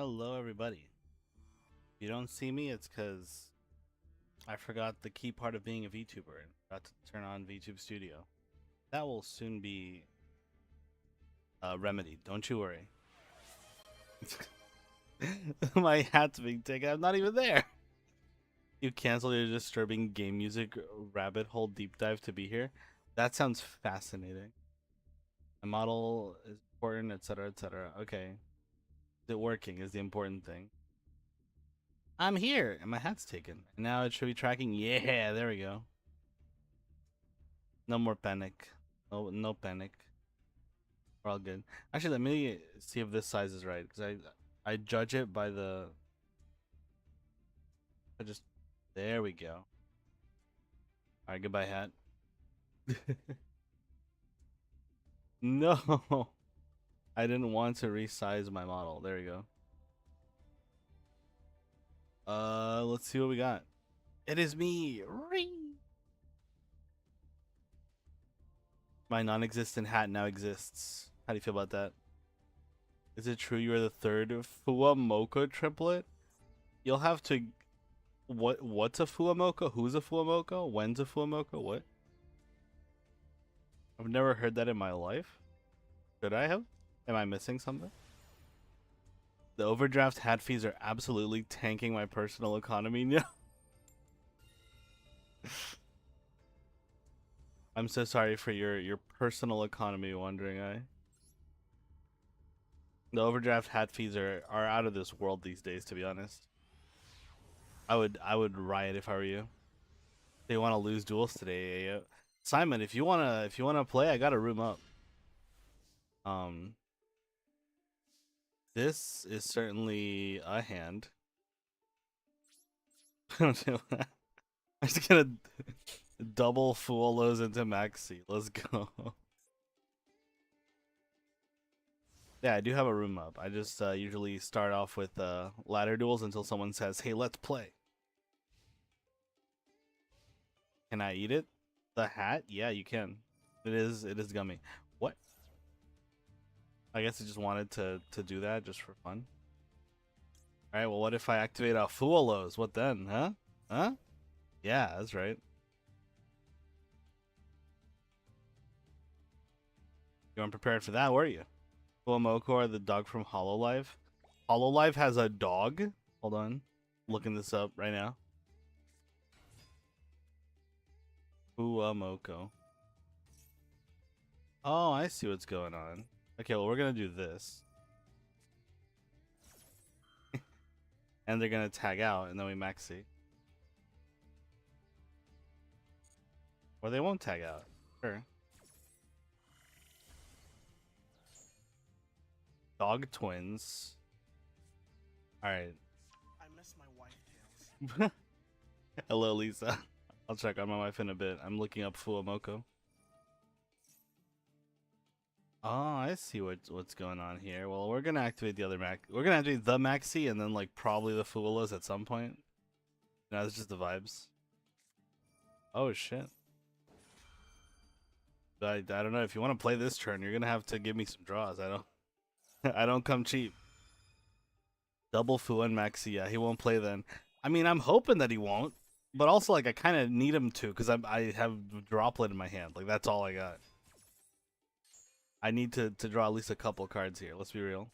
Hello, everybody. If you don't see me, it's because I forgot the key part of being a VTuber and forgot to turn on VTube Studio. That will soon be remedied. Don't you worry. My hat's being taken. I'm not even there. You canceled your disturbing game music rabbit hole deep dive to be here. That sounds fascinating. My model is important, etc., etc. Okay. Is it working? Is the important thing. I'm here, and my hat's taken. And now it should be tracking. Yeah, there we go. No more panic. No panic. We're all good. Actually, let me see if this size is right, because I judge it by the. I just there we go. All right, goodbye, hat. No, I didn't want to resize my model. There we go. Let's see what we got. It is me. Ring. My non-existent hat now exists. How do you feel about that? Is it true you are the third Fuamoka triplet? You'll have to. What's a Fuamoka? Who's a Fuamoka? When's a Fuamoka? What? I've never heard that in my life. Should I have? Am I missing something? The overdraft hat fees are absolutely tanking my personal economy now. I'm so sorry for your personal economy wandering eye. The overdraft hat fees are out of this world these days, to be honest. I would riot if I were you. They want to lose duels today, yeah. Simon, if you wanna play, I got a room up. Um this is certainly a hand. I'm just gonna double Fuolos into Maxi. Let's go. Yeah, I do have a room up. I just usually start off with ladder duels until someone says, "Hey, let's play." Can I eat it? The hat? Yeah, you can. It is gummy. What? I guess I just wanted to do that just for fun. All right. Well, what if I activate a Fuolos? What then? Huh? Huh? Yeah, that's right. You weren't prepared for that, were you? Fuamoko or the dog from Hololive? Hololive has a dog? Hold on. Looking this up right now. Fuamoko. Oh, I see what's going on. Okay, well, we're gonna do this. And they're gonna tag out, and then we maxi. Or they won't tag out. Sure. Dog twins. Alright. I miss my wife tails. Hello, Lisa. I'll check on my wife in a bit. I'm looking up Fuamoko. Oh, I see what's going on here. Well, we're gonna activate the other Mac. We're gonna activate the Maxi and then like probably the Fuolos at some point. No, it's just the vibes. Oh shit. I don't know. If you want to play this turn, you're gonna have to give me some draws. I don't I don't come cheap. Double Fu and Maxi. Yeah, he won't play then. I mean, I'm hoping that he won't, but also like I kind of need him to because I have Droplet in my hand. Like that's all I got. I need to draw at least a couple cards here. Let's be real.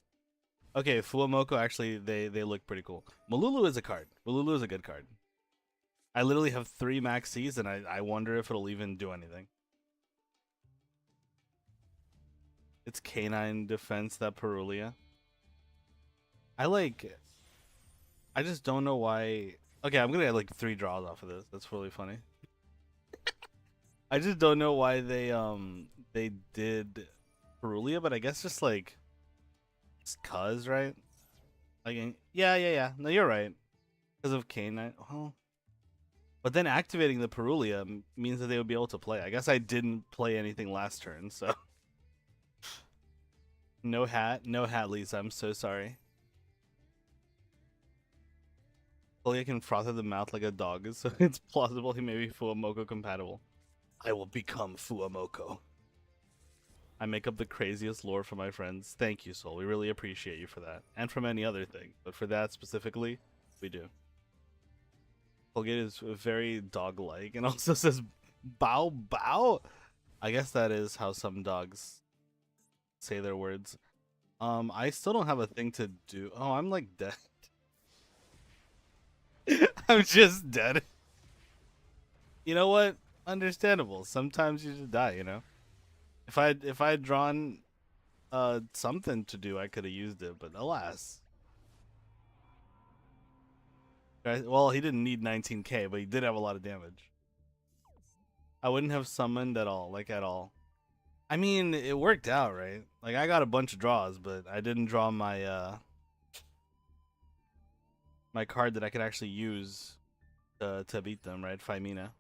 Okay, Fuamoko actually they look pretty cool. Malulu is a card. Malulu is a good card. I literally have 3 Maxis and I wonder if it'll even do anything. It's canine defense, that Perulia. I just don't know why. Okay, I'm gonna get like 3 draws off of this. That's really funny. I just don't know why they did Perulia, but I guess just like it's cuz, right? Like yeah. No, you're right. Because of canine. Well, but then activating the Perulia means that they would be able to play. I guess I didn't play anything last turn, so no hat, Lisa. I'm so sorry. Perulia can froth at the mouth like a dog, so it's plausible he may be Fuamoko compatible. I will become Fuamoko. I make up the craziest lore for my friends. Thank you, Soul. We really appreciate you for that. And from any other thing. But for that specifically, we do. Colgate is very dog-like and also says bow bow. I guess that is how some dogs say their words. I still don't have a thing to do. Oh, I'm like dead. I'm just dead. You know what? Understandable. Sometimes you just die, you know? If I had drawn something to do, I could have used it, but alas. Well, he didn't need 19k, but he did have a lot of damage. I wouldn't have summoned at all, like at all. I mean, it worked out, right? Like I got a bunch of draws, but I didn't draw my my card that I could actually use to beat them, right? Femina.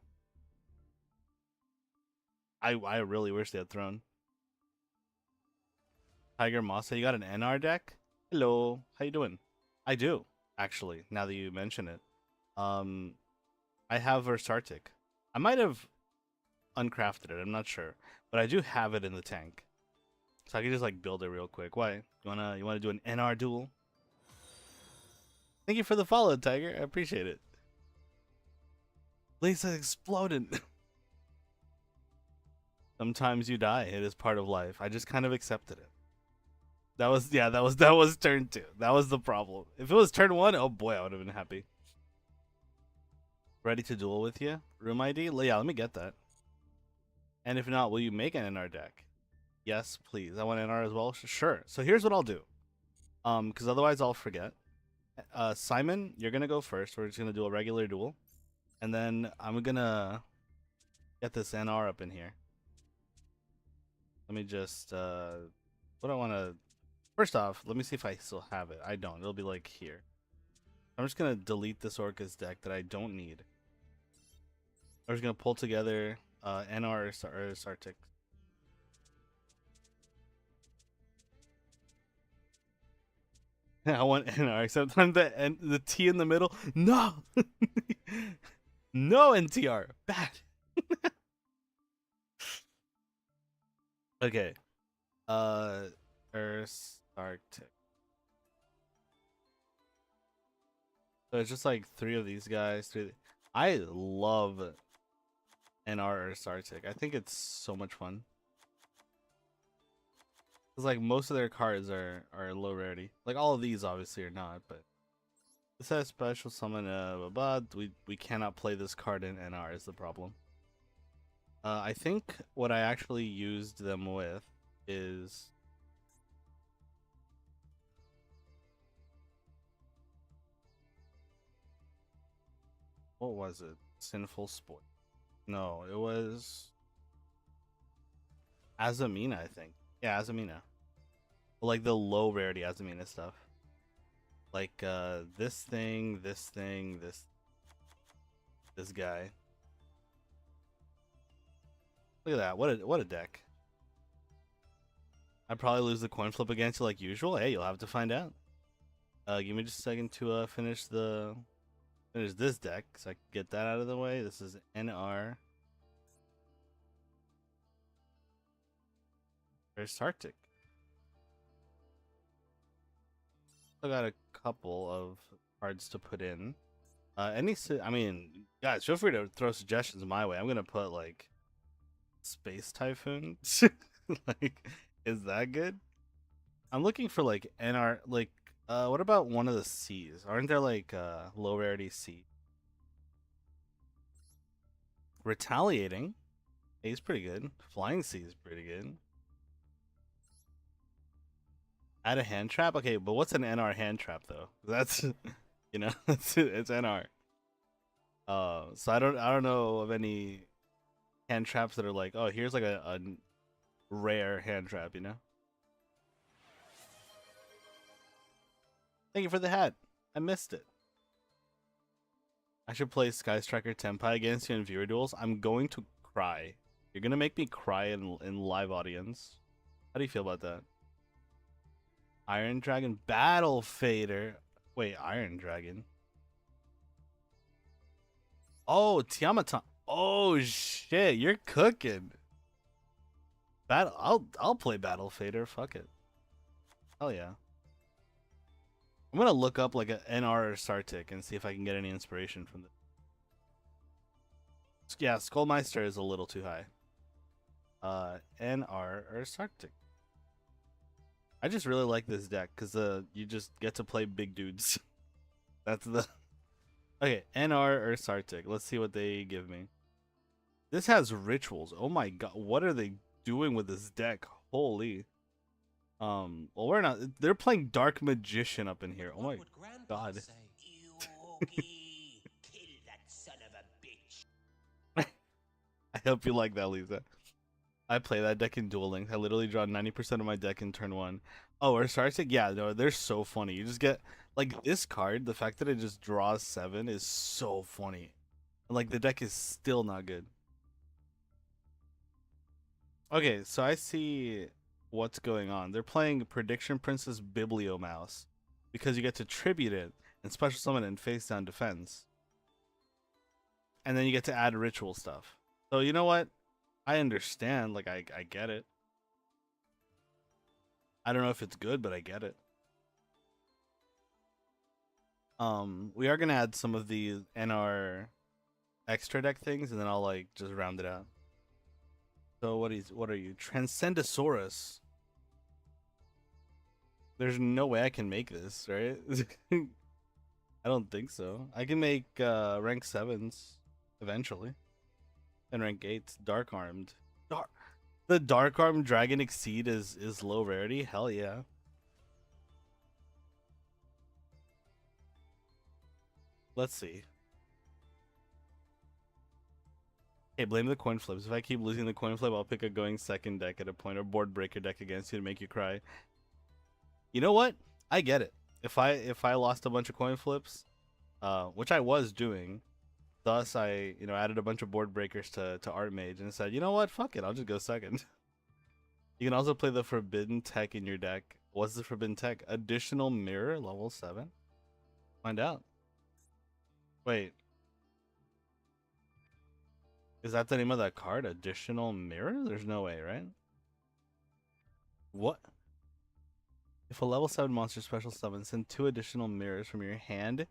I really wish they had thrown. Tiger Mossa, you got an NR deck? Hello, how you doing? I do, actually, now that you mention it. I have Versartic. I might have uncrafted it, I'm not sure. But I do have it in the tank. So I can just like build it real quick. Why? You wanna do an NR duel? Thank you for the follow, Tiger. I appreciate it. Lisa exploded. Sometimes you die. It is part of life. I just kind of accepted it. That was turn 2. That was the problem. If it was turn 1, oh boy, I would have been happy. Ready to duel with you? Room ID? Yeah, let me get that. And if not, will you make an NR deck? Yes, please. I want NR as well. Sure. So here's what I'll do. Because otherwise I'll forget. Simon, you're gonna go first. We're just gonna do a regular duel, and then I'm gonna get this NR up in here. Let me just what I want to. First off, let me see if I still have it. I don't. It'll be like here. I'm just gonna delete this Orcus deck that I don't need. I'm just gonna pull together NR or Sartic. I want NR, except I'm the T in the middle. No, no NTR, bad. Okay, Earth Arctic. So it's just like 3 of these guys. I love NR Earth Arctic. I think it's so much fun. It's like most of their cards are low rarity. Like all of these obviously are not, but this has special summon. We cannot play this card in NR is the problem. I think what I actually used them with is what was it? Sinful Sport. No, it was Azamina, I think. Yeah, Azamina. Like the low rarity Azamina stuff. Like this thing, this guy. Look at that. What a deck. I'd probably lose the coin flip against you like usual. Hey, you'll have to find out. Give me just a second to finish this deck so I can get that out of the way. This is NR. There's Sartic. I got a couple of cards to put in. I mean, guys, feel free to throw suggestions my way. I'm gonna put like Space Typhoon. Like, is that good? I'm looking for like NR. Like, what about one of the C's? Aren't there like low rarity C? Retaliating. He's pretty good. Flying C is pretty good. Add a hand trap. Okay, but what's an NR hand trap though? That's you know, it's NR. So I don't know of any hand traps that are like, oh, here's like a rare hand trap, you know. Thank you for the hat. I missed it. I should play Sky Striker Tenpai against you in viewer duels. I'm going to cry. You're gonna make me cry in live audience. How do you feel about that? Iron Dragon Battle Fader. Wait, Iron Dragon. Oh, Tiamatan. Oh shit, you're cooking. Battle. I'll play Battle Fader. Fuck it. Hell yeah. I'm gonna look up like a NR or Sartic and see if I can get any inspiration from this. Yeah, Skullmeister is a little too high. NR or Sartic. I just really like this deck because you just get to play big dudes. That's the okay. NR or Sartic. Let's see what they give me. This has rituals. Oh my god, what are they doing with this deck? Holy. Well, we're not. They're playing Dark Magician up in here. Oh my god. Yogi, kill that son of a bitch. I hope you like that, Lisa. I play that deck in Duel Links. I literally draw 90% of my deck in turn one. Oh, or Sartic? Yeah, no, they're so funny. You just get like this card. The fact that it just draws 7 is so funny. And, like the deck is still not good. Okay, so I see what's going on. They're playing Prediction Princess Biblio Mouse because you get to tribute it and special summon it and face down defense. And then you get to add ritual stuff. So you know what? I understand. Like I get it. I don't know if it's good, but I get it. We are gonna add some of the NR extra deck things, and then I'll like just round it out. So what are you? Transcendosaurus. There's no way I can make this, right? I don't think so. I can make rank 7s eventually. And rank 8s. Dark Armed. The Dark Armed Dragon Exceed is low rarity? Hell yeah. Let's see. Hey, blame the coin flips. If I keep losing the coin flip, I'll pick a going second deck at a point or board breaker deck against you to make you cry. You know what? I get it. If I lost a bunch of coin flips, which I was doing, thus I added a bunch of board breakers to Art Mage and said, you know what? Fuck it, I'll just go second. You can also play the Forbidden Tech in your deck. What's the Forbidden Tech? Additional Mirror, level 7. Find out. Wait. Is that the name of that card? Additional Mirror? There's no way, right? What? If a level 7 monster special summon, send 2 additional mirrors from your hand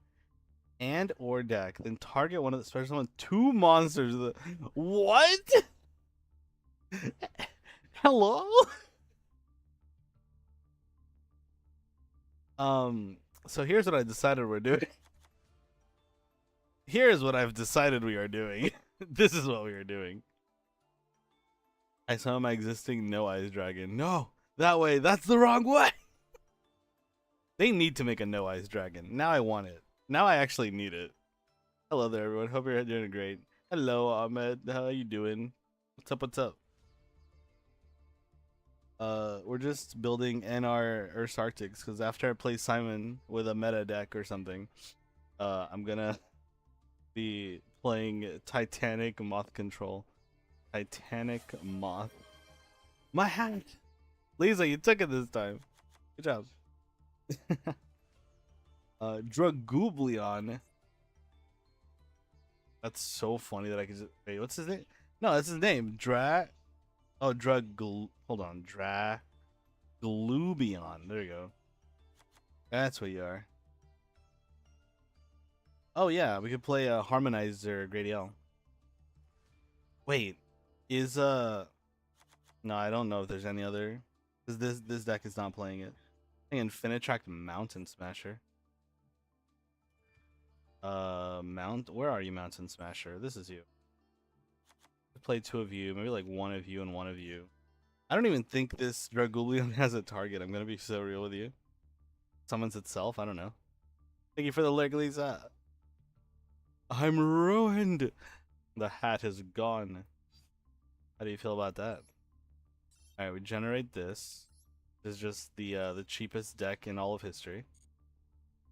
and or deck. Then target one of the special summon 2 monsters. What? Hello? So here's what I decided we're doing. Here's what I've decided we are doing. This is what we are doing. I summon my existing No Eyes Dragon. No, that way. That's the wrong way. They need to make a No Eyes Dragon. Now I want it. Now I actually need it. Hello there, everyone. Hope you're doing great. Hello, Ahmed. How are you doing? What's up? What's up? We're just building NR Earth Arctics because after I play Simon with a meta deck or something, I'm gonna be playing Titanic Moth Control. Titanic Moth. My hat! Lisa, you took it this time. Good job. Dragoobleon. That's so funny that I could just... Wait, what's his name? No, that's his name. Hold on. Draglubion. There you go. That's what you are. Oh, yeah. We could play a Harmonizer Gradiel. Wait. No, I don't know if there's any other... Because this deck is not playing it. I think Infinitract Mountain Smasher. Where are you, Mountain Smasher? This is you. Play 2 of you, maybe like 1 of you and 1 of you. I don't even think this Dragoobleon has a target. I'm gonna be so real with you. Summons itself. I don't know. Thank you for the leg, Lisa. I'm ruined. The hat is gone. How do you feel about that? All right, we generate this. This is just the cheapest deck in all of history.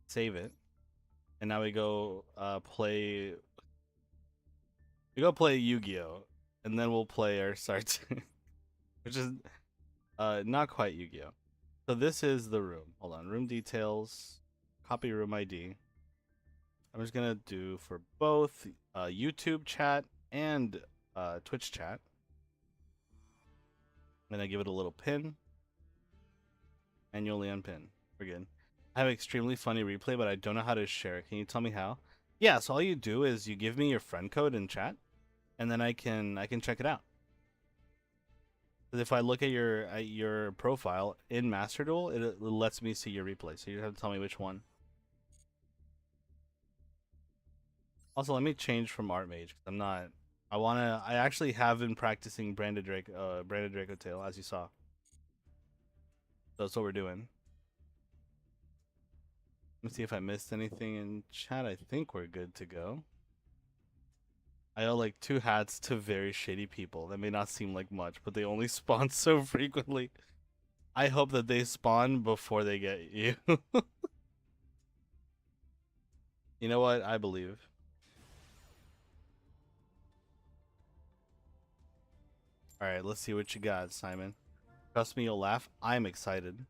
Save it, and now we go play. We go play Yu-Gi-Oh, and then we'll play our Sart, which is not quite Yu-Gi-Oh. So this is the room. Hold on, room details, copy room ID. I'm just gonna do for both YouTube chat and Twitch chat. Then I give it a little pin. Manually unpin. We're good. I have extremely funny replay, but I don't know how to share it. Can you tell me how? Yeah, so all you do is you give me your friend code in chat, and then I can check it out. Because if I look at your profile in Master Duel, it lets me see your replay. So you have to tell me which one. Also, let me change from Art Mage because I'm not. I actually have been practicing Branded Draco Tail, as you saw. So that's what we're doing. Let me see if I missed anything in chat. I think we're good to go. I owe like 2 hats to very shady people. That may not seem like much, but they only spawn so frequently. I hope that they spawn before they get you. You know what? I believe. Alright, let's see what you got, Simon. Trust me, you'll laugh. I'm excited.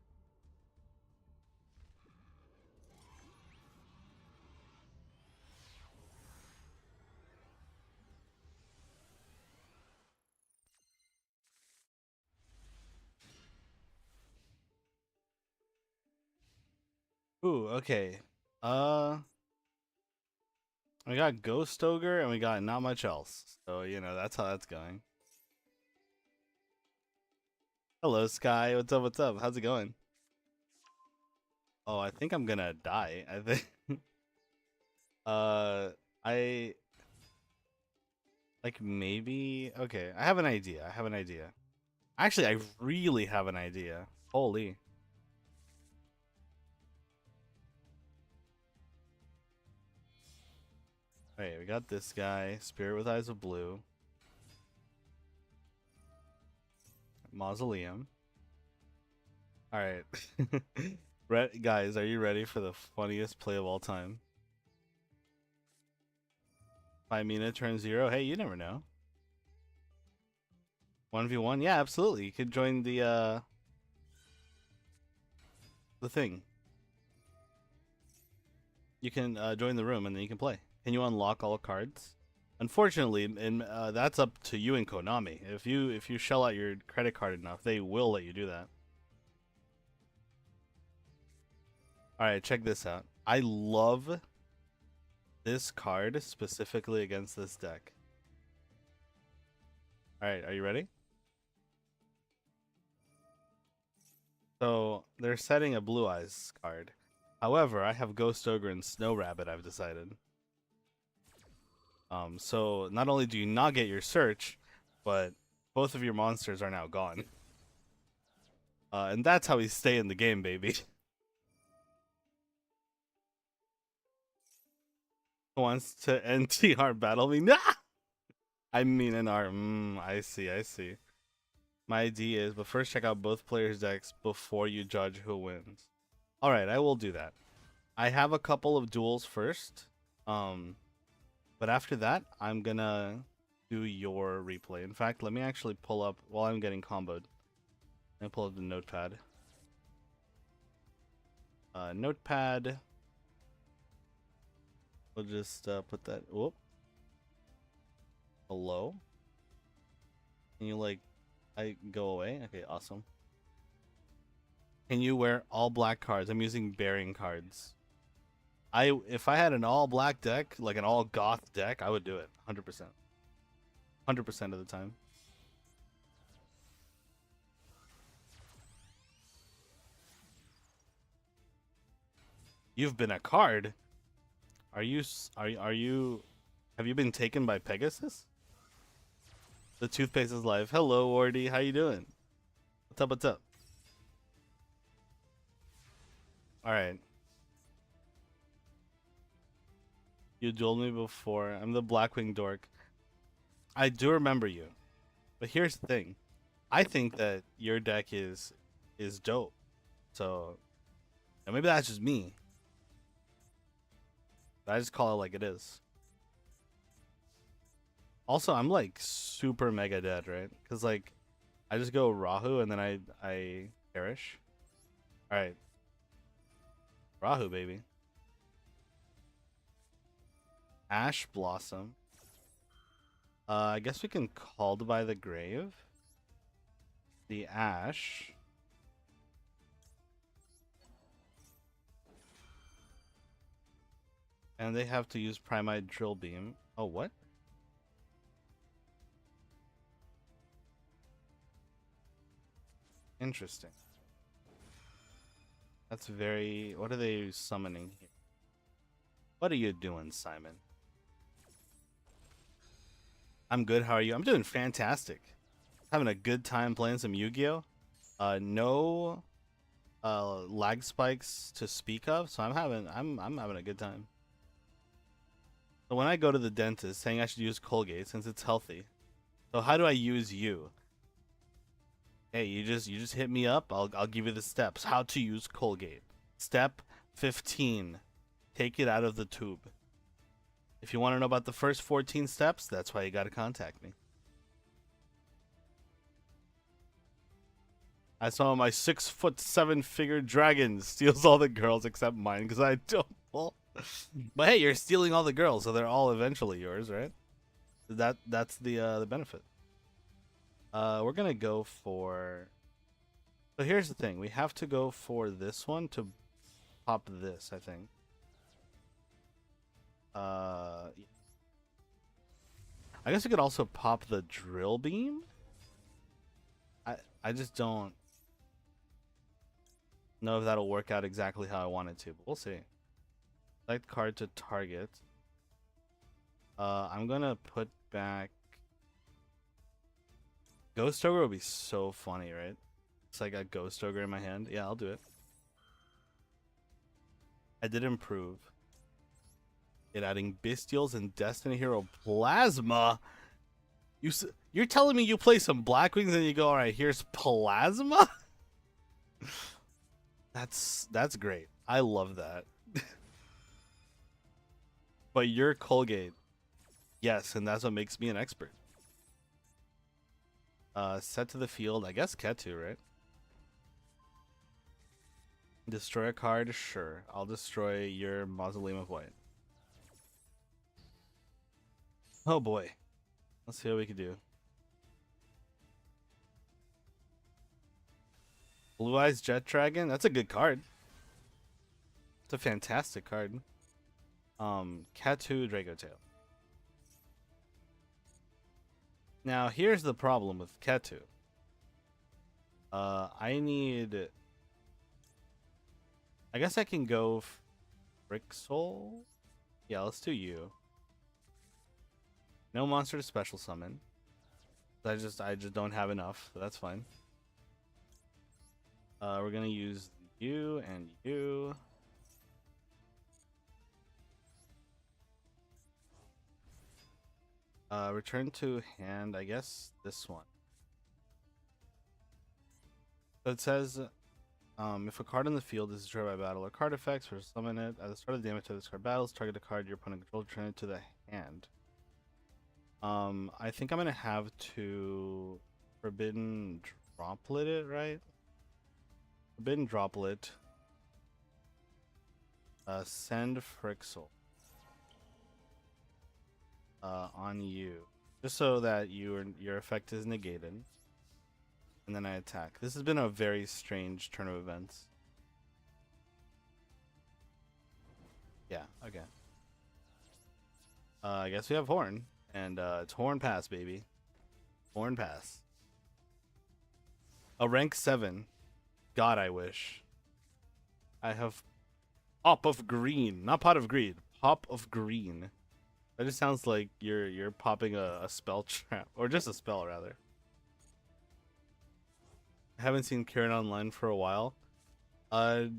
Ooh, okay. We got Ghost Ogre and we got not much else. So, you know, that's how that's going. Hello, Sky. What's up? What's up? How's it going? Oh, I think I'm gonna die. I think. I like maybe. Okay, I have an idea. I have an idea. Actually, I really have an idea. Holy. Alright, we got this guy. Spirit with Eyes of Blue. Mausoleum. Alright. Guys, are you ready for the funniest play of all time? Mina turns 0. Hey, you never know. 1v1? Yeah, absolutely. You could join the thing. You can join the room and then you can play. Can you unlock all cards? Unfortunately, and that's up to you and Konami. If you shell out your credit card enough, they will let you do that. All right, check this out. I love this card specifically against this deck. All right, are you ready? So they're setting a Blue Eyes card. However, I have Ghost Ogre and Snow Rabbit. I've decided. So not only do you not get your search, but both of your monsters are now gone. And that's how we stay in the game, baby. Wants to NTR battle me? Nah! I mean NR. I see, I see. My idea is, but first check out both players' decks before you judge who wins. Alright, I will do that. I have a couple of duels first. But after that, I'm gonna do your replay. In fact, let me actually pull up, while I'm getting comboed, and pull up the notepad. Notepad. We'll just put that. Whoop. Hello. Can you like, I go away? Okay, awesome. Can you wear all black cards? I'm using bearing cards. If I had an all black deck, like an all goth deck, I would do it 100%. 100% of the time. You've been a card. Are you have you been taken by Pegasus? The toothpaste is live. Hello, Wardy. How you doing? What's up? What's up? All right. You dueled me before. I'm the Blackwing dork. I do remember you. But here's the thing. I think that your deck is dope. So, and maybe that's just me. But I just call it like it is. Also, I'm like super mega dead, right? Because like I just go Rahu and then I perish. All right. Rahu, baby. Ash Blossom. I guess we can Called by the Grave. the Ash. And they have to use Primite Drill Beam. Oh, what? Interesting. That's very... What are they summoning here? What are you doing, Simon? I'm good. How are you? I'm doing fantastic. Having a good time playing some Yu-Gi-Oh. No lag spikes to speak of, so I'm having a good time. So when I go to the dentist saying I should use Colgate since it's healthy. So how do I use you? Hey, you just hit me up. I'll give you the steps. How to use Colgate. Step 15. Take it out of the tube. If you want to know about the first 14 steps, that's why you got to contact me. I saw my 6'7" figure dragon steals all the girls except mine because I don't. Well, but hey, you're stealing all the girls, so they're all eventually yours, right? That's the benefit. We're gonna go for. So here's the thing: we have to go for this one to pop this. I think. I guess we could also pop the drill beam. I just don't know if that'll work out exactly how I want it to, but we'll see. Select card to target. I'm gonna put back Ghost Ogre would be so funny, right? It's like a Ghost Ogre in my hand. Yeah, I'll do it. I did improve it, adding Bestials and Destiny Hero Plasma. You're telling me you play some Blackwings and you go, all right, here's Plasma? That's great. I love that. But you're Colgate. Yes, and that's what makes me an expert. Set to the field. I guess Ketu, right? Destroy a card? Sure. I'll destroy your Mausoleum of White. Oh boy. Let's see what we can do. Blue Eyes Jet Dragon? That's a good card. It's a fantastic card. Ketu Draco Tail. Now, here's the problem with Ketu. I need... I guess I can go Frixol? Yeah, let's do you. No monster to special summon. I just don't have enough, so that's fine. We're gonna use you and you. Return to hand, I guess this one. So it says, if a card in the field is destroyed by battle or card effects, or summon it at the start of the damage to this card battles, target a card your opponent controls, return it to the hand. I think I'm gonna have to Forbidden Droplet it, right? Forbidden Droplet. Send Frixel. On you, just so that your effect is negated, and then I attack. This has been a very strange turn of events. Yeah, okay. I guess we have Horn, and it's Horn Pass, baby. Horn Pass. A rank 7. God, I wish. I have Pop of Green, not Pot of Greed. Pop of Green. That just sounds like you're popping a spell trap, or just a spell rather. I haven't seen Karen online for a while.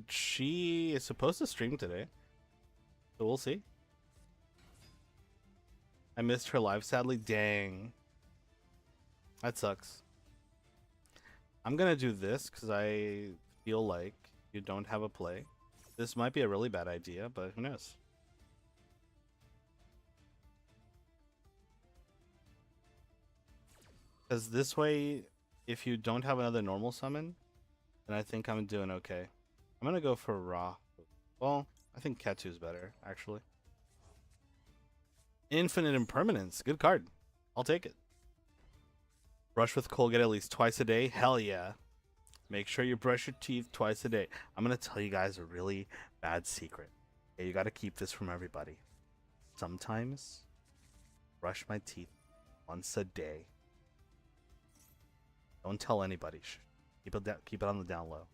She is supposed to stream today, so we'll see. I missed her live, sadly. Dang, that sucks. I'm gonna do this because I feel like you don't have a play. This might be a really bad idea, but who knows? Because this way, if you don't have another normal summon, then I think I'm doing okay. I'm going to go for Ra. Well, I think Ketu's better, actually. Infinite Impermanence. Good card. I'll take it. Brush with Colgate at least twice a day. Hell yeah. Make sure you brush your teeth twice a day. I'm gonna tell you guys a really bad secret. Okay, you gotta keep this from everybody. Sometimes brush my teeth once a day. Don't tell anybody. Keep it on the down low.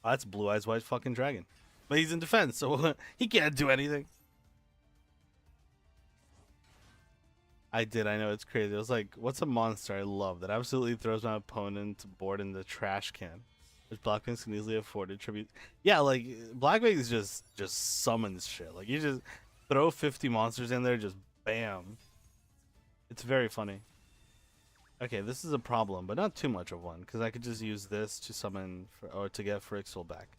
Oh, that's Blue Eyes White fucking dragon. But he's in defense, so he can't do anything. I did. I know it's crazy. I was like, what's a monster I love that absolutely throws my opponent's board in the trash can? Which Blackwings can easily afford to tribute. Yeah, like Blackwings just summons shit. Like you just throw 50 monsters in there, just bam. It's very funny. Okay, this is a problem, but not too much of one, because I could just use this to summon or to get Frixel back.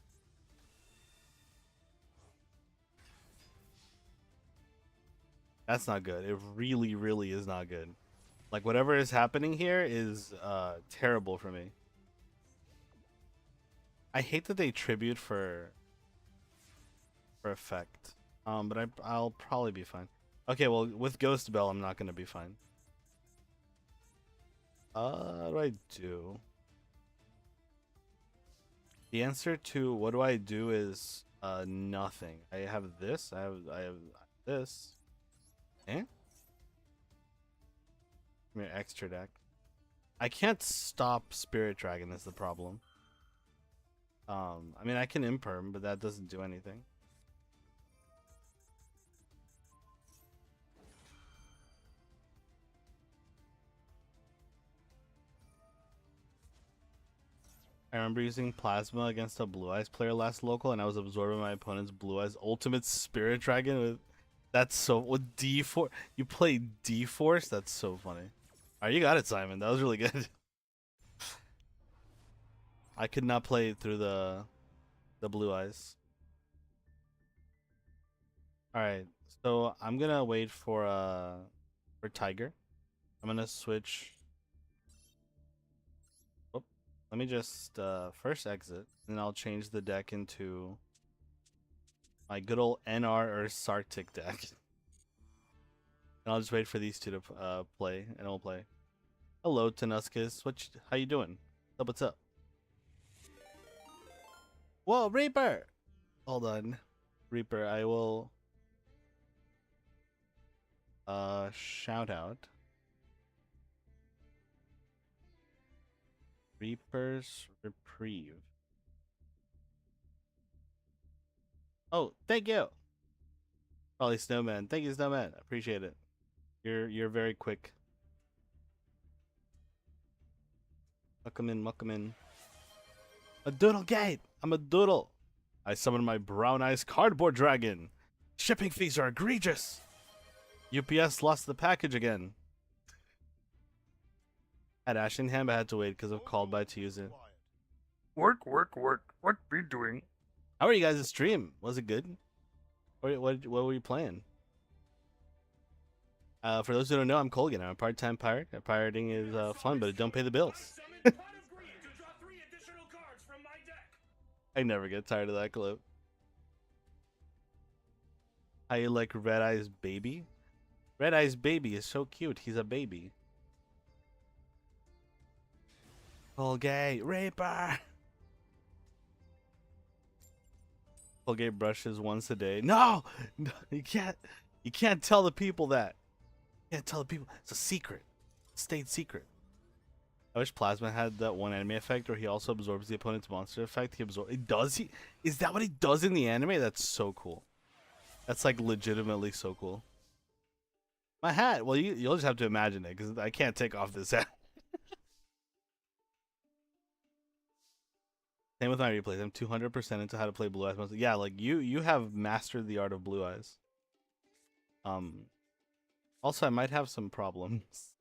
That's not good. It really, really is not good. Like whatever is happening here is terrible for me. I hate that they tribute for effect. But I'll probably be fine. Okay, well with Ghost Bell I'm not gonna be fine. What do I do? The answer to what do I do is nothing. I have this. I have this. Eh? Give me an extra deck. I can't stop Spirit Dragon is the problem. I mean I can imperm, but that doesn't do anything. I remember using Plasma against a Blue Eyes player last local, and I was absorbing my opponent's Blue Eyes Ultimate Spirit Dragon with. That's so with D4. You play D-Force? That's so funny. Alright, you got it, Simon. That was really good. I could not play through the Blue Eyes. Alright, so I'm gonna wait for Tiger. I'm gonna switch. Oh, let me just first exit, and I'll change the deck into my good old NR or Sartic deck. And I'll just wait for these two to play, and I'll play. Hello, Tanuscus. How you doing? What's up? Whoa, Reaper! Hold on. Reaper, I will shout out. Reaper's Reprieve. Oh, thank you. Probably Snowman. Thank you, Snowman. I appreciate it. You're very quick. Muck 'em in. A doodle gate. I'm a doodle. I summon my brown eyes cardboard dragon. Shipping fees are egregious. UPS lost the package again. At Ashingham, I had to wait because of called by to use it. Work. What be doing? How are you guys' stream? Was it good? What were you playing? For those who don't know, I'm Colgan. I'm a part-time pirate. Pirating is fun, but it don't pay the bills. I never get tired of that clip. How you like Red Eyes Baby? Red Eyes Baby is so cute. He's a baby. Colgate Reaper. Colgate brushes once a day. No, you can't. You can't tell the people that. You can't tell the people. It's a secret. State secret. I wish Plasma had that one anime effect where he also absorbs the opponent's monster effect. Does he? Is that what he does in the anime? That's so cool. That's like legitimately so cool. My hat. Well, you'll just have to imagine it because I can't take off this hat. Same with my replays. I'm 200% into how to play Blue Eyes. Yeah, like you have mastered the art of Blue Eyes. Also, I might have some problems.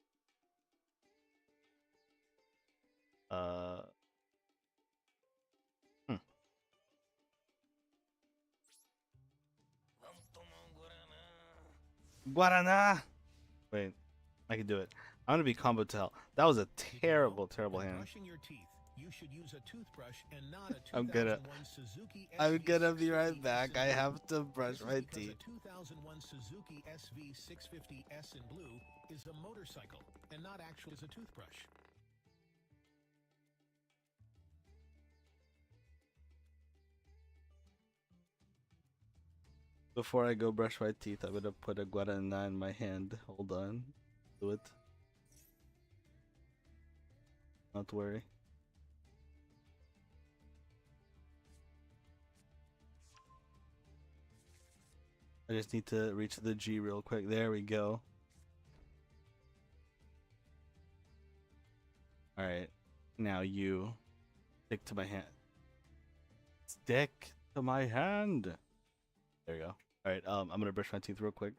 Guarana. Wait, I can do it. I'm gonna be combo to hell. That was a terrible hand. Brushing your teeth. You should use a toothbrush and not a I'm gonna 2001 Suzuki I'm gonna be right SV650S back. I in blue. have to brush This is my because teeth. a 2001 Suzuki SV650S in blue is a motorcycle and not actually as a toothbrush. Before I go brush my teeth, I'm gonna put a guarana in my hand. Hold on. Do it. Not worry. I just need to reach the G real quick. There we go. Alright. Now you stick to my hand. Stick to my hand. There you go. Alright, I'm gonna brush my teeth real quick.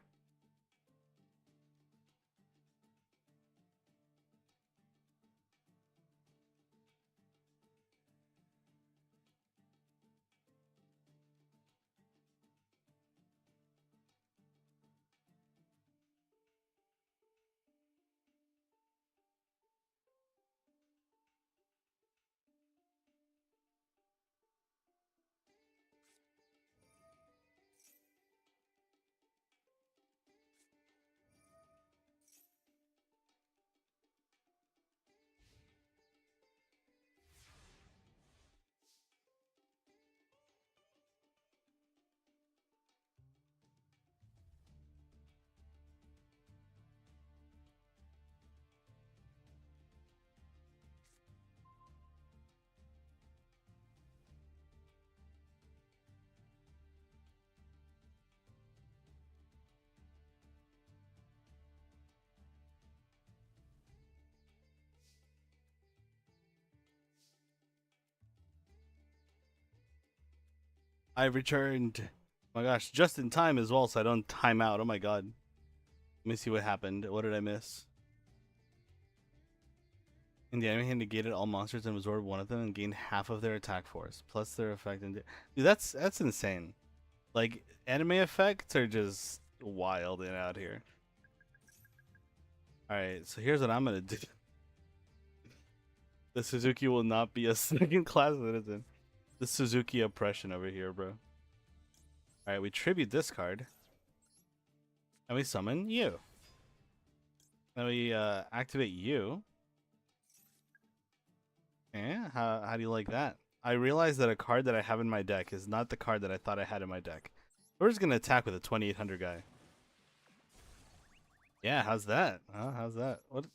I returned. Oh my gosh, just in time as well, so I don't time out. Oh my god. Let me see what happened. What did I miss? In the enemy hand negated all monsters and absorbed one of them and gained half of their attack force, plus their effect. And dude, that's insane. Like anime effects are just wild and out here. All right, so here's what I'm gonna do. The Suzuki will not be a second-class citizen. The Suzuki oppression over here, bro. All right, we tribute this card, and we summon you. Then we activate you. Yeah, how do you like that? I realized that a card that I have in my deck is not the card that I thought I had in my deck. We're just gonna attack with a 2800 guy. Yeah, how's that? Huh? How's that? What?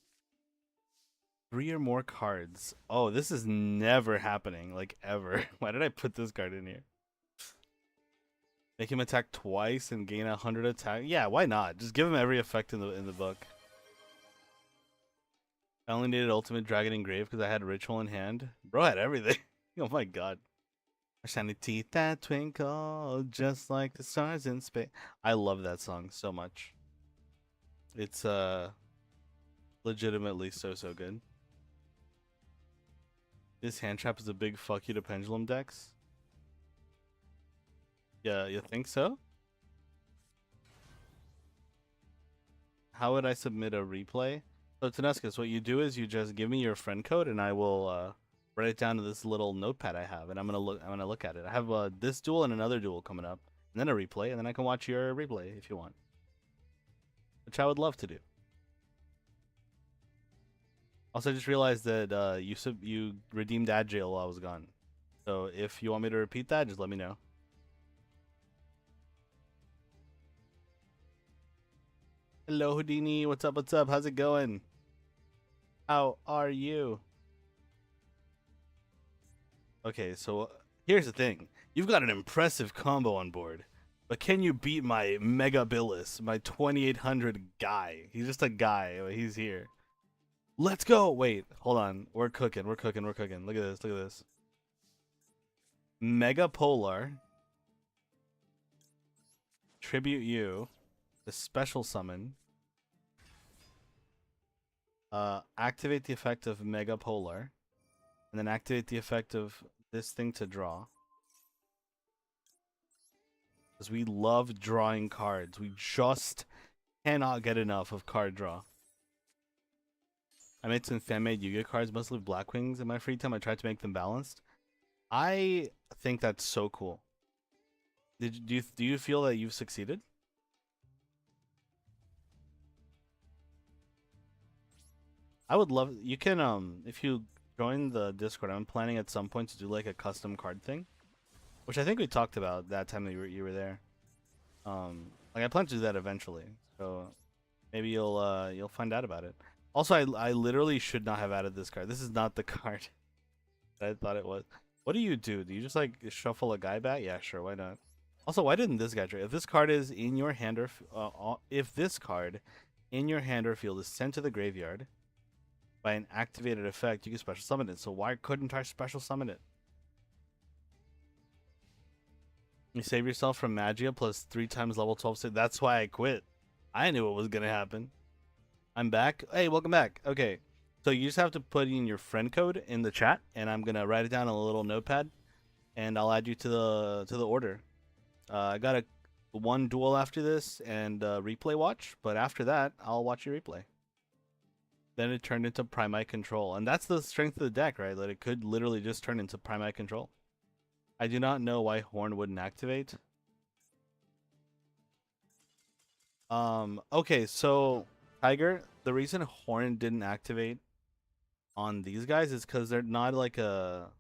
3 or more cards. Oh, this is never happening, like ever. Why did I put this card in here? Make him attack twice and gain 100 attack. Yeah, why not? Just give him every effect in the book. I only needed Ultimate Dragon Engrave because I had Ritual in hand. Bro had everything. Oh my god. Shiny teeth that twinkle just like the stars in space. I love that song so much. It's legitimately so good. This hand trap is a big fuck you to pendulum decks. Yeah, you think so? How would I submit a replay? So Tenuscus, what you do is you just give me your friend code and I will write it down to this little notepad I have and I'm gonna look at it. I have this duel and another duel coming up, and then a replay, and then I can watch your replay if you want. Which I would love to do. Also, I just realized that you redeemed Agile while I was gone. So if you want me to repeat that, just let me know. Hello, Houdini. What's up? What's up? How's it going? How are you? Okay, so here's the thing. You've got an impressive combo on board. But can you beat my Mega Billis, my 2800 guy? He's just a guy. He's here. Let's go. Wait, hold on. We're cooking. We're cooking. We're cooking. Look at this. Look at this. Mega Polar. Tribute you. The special summon. Activate the effect of Mega Polar. And then activate the effect of this thing to draw. Because we love drawing cards. We just cannot get enough of card draw. I made some fan-made Yu-Gi-Oh cards, mostly Black Wings in my free time. I tried to make them balanced. I think that's so cool. Do you feel that you've succeeded? I would love you can if you join the Discord, I'm planning at some point to do like a custom card thing, which I think we talked about that time that you were there. Like I plan to do that eventually, so maybe you'll find out about it. Also, I literally should not have added this card. This is not the card that I thought it was. What do? Do you just like shuffle a guy back? Yeah, sure, why not? Also, why didn't this guy trade? If this card is in your hand or if this card in your hand or field is sent to the graveyard by an activated effect, you can special summon it. So why couldn't I special summon it? You save yourself from Magia plus 3 times level 12. So that's why I quit. I knew what was gonna happen. I'm back. Hey, welcome back. Okay, so you just have to put in your friend code in the chat, and I'm gonna write it down on a little notepad, and I'll add you to the order. I got a one duel after this and replay watch, but after that, I'll watch your replay. Then it turned into Primite Control, and that's the strength of the deck, right? That it could literally just turn into Primite Control. I do not know why Horn wouldn't activate. Okay, so Tiger, the reason Horn didn't activate on these guys is because they're not like a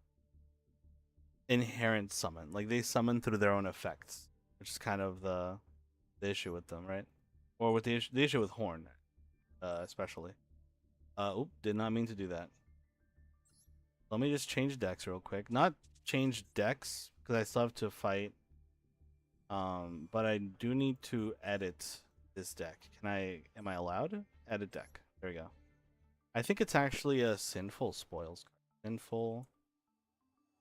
inherent summon. Like they summon through their own effects, which is kind of the issue with them, right? Or with the issue with Horn, especially. Oop, did not mean to do that. Let me just change decks real quick. Not change decks because I still have to fight. But I do need to edit this deck. Am I allowed? Edit deck. There we go. I think it's actually a Sinful Spoils. Sinful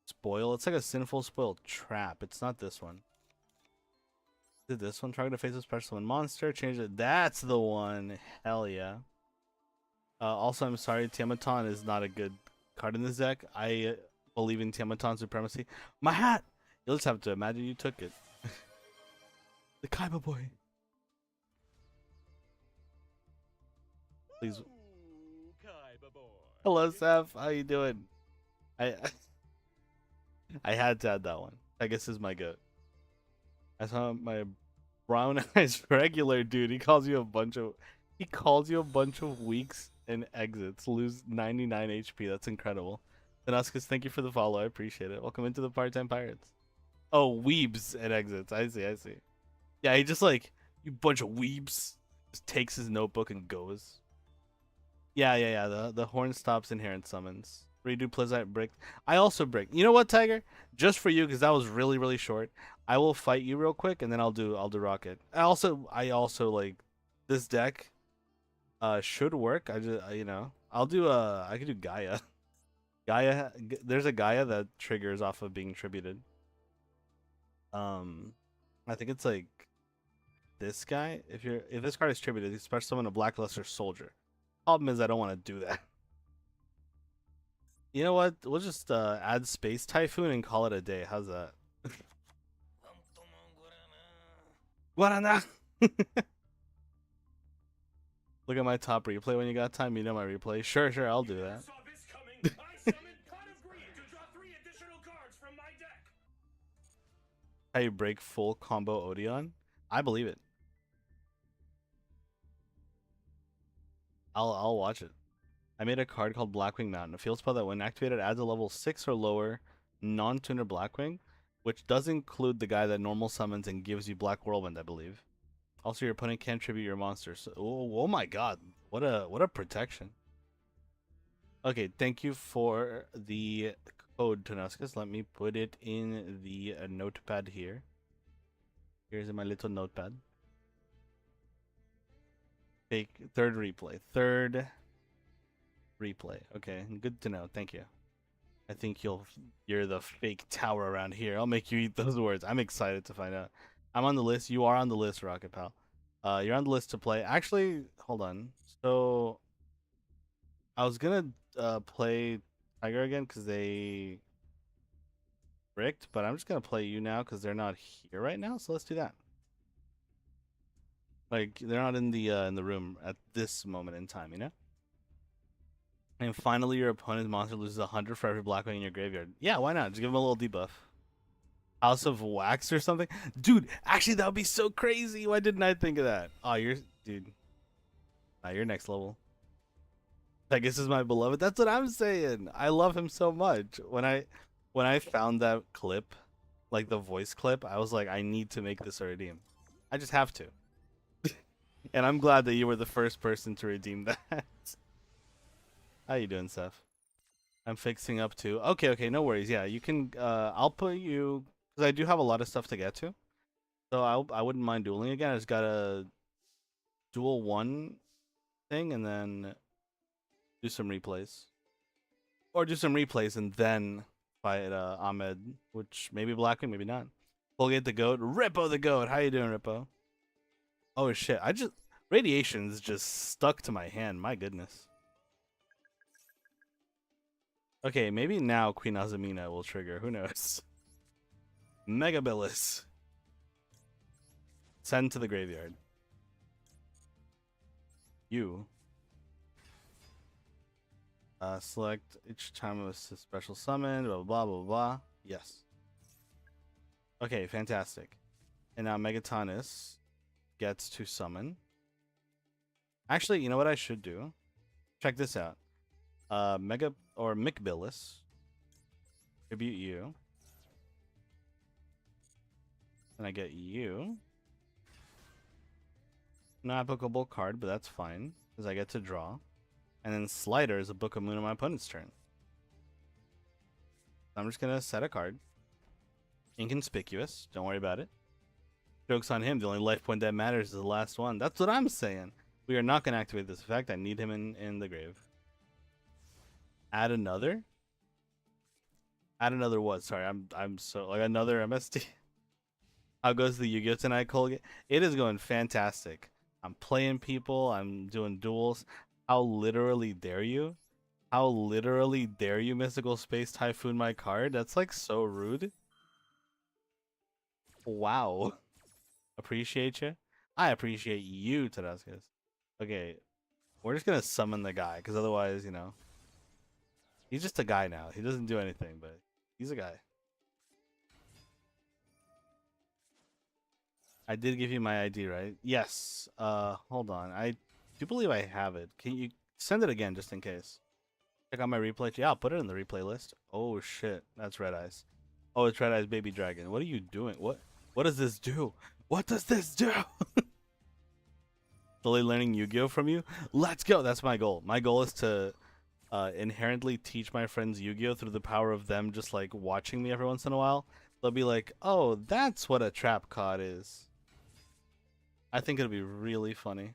Spoil. It's like a Sinful Spoil Trap. It's not this one. Did this one? Try to face a special summon monster. Change it. That's the one. Hell yeah. Also, I'm sorry, Tiamaton is not a good card in this deck. I believe in Tiamaton supremacy. My hat! You'll just have to imagine you took it. The Kaiba boy. Please. Hello, Seth. How you doing? I I had to add that one. I guess this is my goat. I saw my brown eyes regular dude. He calls you a bunch of weeks and exits. Lose 99 HP. That's incredible. Danuskus, thank you for the follow. I appreciate it. Welcome into the Part-Time Pirates. Oh, weebs and exits. I see. Yeah, he just like, you bunch of weebs. Just takes his notebook and goes. Yeah. The horn stops inherent summons. Redo Blizzite brick. I also brick. You know what, Tiger? Just for you, because that was really short. I will fight you real quick, and then I'll do rocket. I also like this deck. Should work. I'll do I could do Gaia. There's a Gaia that triggers off of being tributed. I think it's like this guy. If this card is tributed, especially someone a Blackluster Soldier. Problem is I don't want to do that. You know what? We'll just add Space Typhoon and call it a day. How's that? Guarana. Look at my top replay when you got time. You know my replay. Sure, I'll do that. How you break full combo Odeon? I believe it. I'll watch it. I made a card called Blackwing Mountain, a field spell that when activated adds a level 6 or lower non-tuner Blackwing, which does include the guy that normal summons and gives you Black Whirlwind, I believe. Also, your opponent can't tribute your monster. So, oh my god, what a protection. Okay, thank you for the code, Tonuscus. Let me put it in the notepad here. Here's in my little notepad. Third replay. Okay, good to know. Thank you. I think you're the fake tower around here. I'll make you eat those words. I'm excited to find out. I'm on the list. You are on the list, Rocket Pal. You're on the list to play. Actually, hold on. So I was gonna play Tiger again because they bricked, but I'm just gonna play you now because they're not here right now. So let's do that. Like they're not in the room at this moment in time, you know. And finally, your opponent's monster loses 100 for every black one in your graveyard. Yeah, why not? Just give him a little debuff. House of Wax or something? Dude, actually, that would be so crazy. Why didn't I think of that? Oh, dude. Nah, you're next level. I guess is my beloved. That's what I'm saying. I love him so much. When I found that clip, like the voice clip, I was like, I need to make this a redeem. I just have to. And I'm glad that you were the first person to redeem that. How you doing, Seth? I'm fixing up too. Okay, no worries. Yeah, you can. I'll put you because I do have a lot of stuff to get to, so I wouldn't mind dueling again. I just gotta duel one thing and then do some replays, or do some replays and then fight Ahmed, which maybe Blackwing, maybe not. Colgate the goat, Rippo the goat. How you doing, Rippo? Oh shit! Radiation's just stuck to my hand. My goodness. Okay, maybe now Queen Azamina will trigger. Who knows? Megabilis. Send to the graveyard. You. Select each time of a special summon, blah, blah, blah, blah. Yes. Okay, fantastic. And now Megatonis gets to summon. Actually, you know what I should do? Check this out. Micbillis. Tribute you. And I get you. No applicable card, but that's fine. Because I get to draw. And then Slider is a Book of Moon on my opponent's turn. I'm just going to set a card. Inconspicuous. Don't worry about it. Joke's on him. The only life point that matters is the last one. That's what I'm saying. We are not going to activate this effect. I need him in the grave. Add another? Add another what? Sorry, I'm so... Like another MST? How goes the Yu-Gi-Oh tonight, Colgate? It is going fantastic. I'm playing people. I'm doing duels. How literally dare you? How literally dare you, Mystical Space Typhoon, my card? That's like so rude. Wow. Appreciate you. I appreciate you, Tadascus. Okay, we're just gonna summon the guy, because otherwise, you know, he's just a guy now. He doesn't do anything, but he's a guy. I did give you my ID, right? Yes. Hold on. I do believe I have it. Can you send it again, just in case? Check out my replay. Yeah, I'll put it in the replay list. Oh shit, that's Red Eyes. Oh, it's Red Eyes Baby Dragon. What are you doing? What does this do? What does this do? Slowly learning Yu-Gi-Oh from you. Let's go. That's my goal. My goal is to inherently teach my friends Yu-Gi-Oh through the power of them just like watching me every once in a while. They'll be like, "Oh, that's what a trap card is." I think it'll be really funny.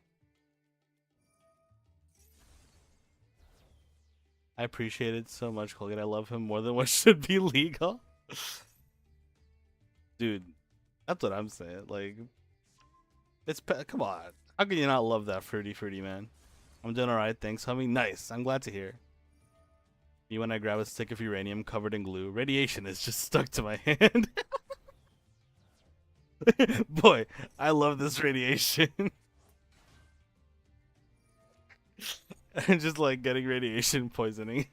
I appreciate it so much, Colgate. I love him more than what should be legal. Dude, that's what I'm saying. Like, come on. How can you not love that fruity man? I'm doing alright, thanks, homie. Nice. I'm glad to hear. You when I grab a stick of uranium covered in glue. Radiation is just stuck to my hand. Boy, I love this radiation. I'm just like getting radiation poisoning.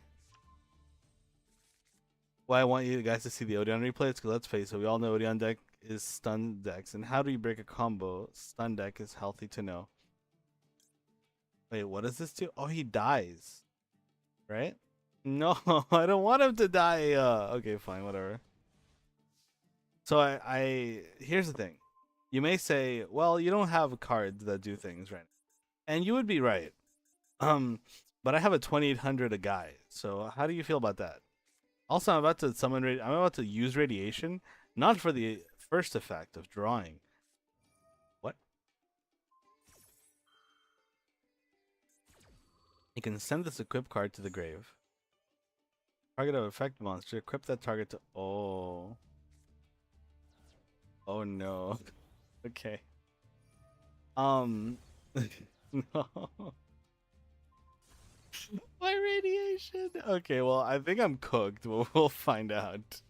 Why I want you guys to see the Odeon replay is because let's face it, we all know Odeon deck is stun decks. And how do you break a combo? Stun deck is healthy to know. Wait, what does this do? Oh, he dies. Right? No, I don't want him to die. Okay, fine, whatever. So here's the thing. You may say, well, you don't have cards that do things right. And you would be right. But I have a 2800 a guy. So how do you feel about that? Also, I'm about to I'm about to use radiation, not for the first effect of drawing. What? You can send this equip card to the grave. Target of effect monster. Equip that target to... Oh. Oh no. Okay. No. My radiation. Okay, well, I think I'm cooked. We'll find out.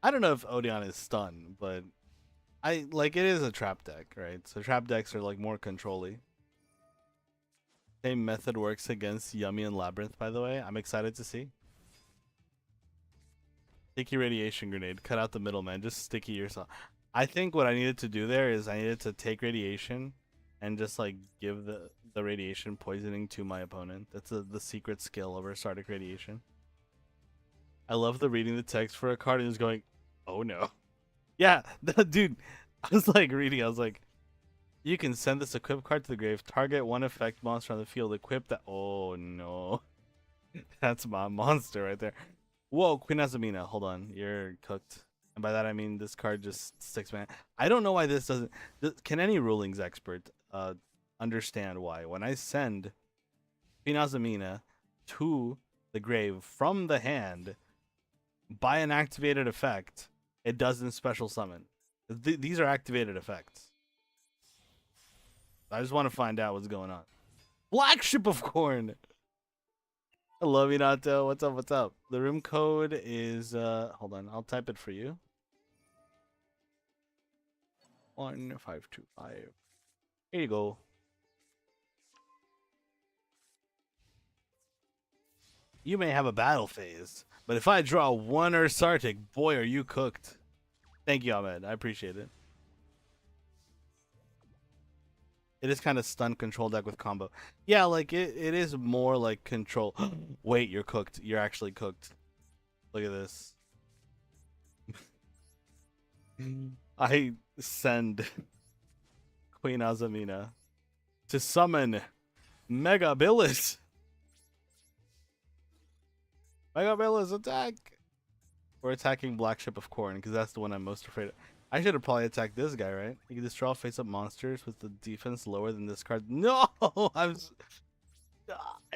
I don't know if Odeon is stunned, but it is a trap deck, right? So trap decks are like more control-y. Same method works against Yummy and Labyrinth, by the way. I'm excited to see. Sticky radiation grenade. Cut out the middleman. Just sticky yourself. I think what I needed to do there is I needed to take radiation and just like give the radiation poisoning to my opponent. That's the secret skill over Sardic radiation. I love the reading the text for a card and just going, oh no. Yeah, dude. I was like reading. I was like, you can send this equipped card to the grave. Target one effect monster on the field. Equip that. Oh no. That's my monster right there. Whoa, Queen Azamina. Hold on. You're cooked. And by that I mean this card just sticks, man. I don't know why this doesn't. Can any rulings expert understand why? When I send Queen Azamina to the grave from the hand by an activated effect, it doesn't special summon. These are activated effects. I just want to find out what's going on. Black Ship of Corn. I love you, Nato. What's up? What's up? The room code is hold on, I'll type it for you. 1525. Here you go. You may have a battle phase, but if I draw one Ursartic, boy, are you cooked. Thank you, Ahmed. I appreciate it. It is kind of stun control deck with combo. Yeah, like it is more like control. Wait, you're cooked. You're actually cooked. Look at this. I send Queen Azamina to summon Mega Billis. Mega Billis, attack! We're attacking Black Ship of Corn because that's the one I'm most afraid of. I should have probably attacked this guy, right? You can destroy face-up monsters with the defense lower than this card. No! I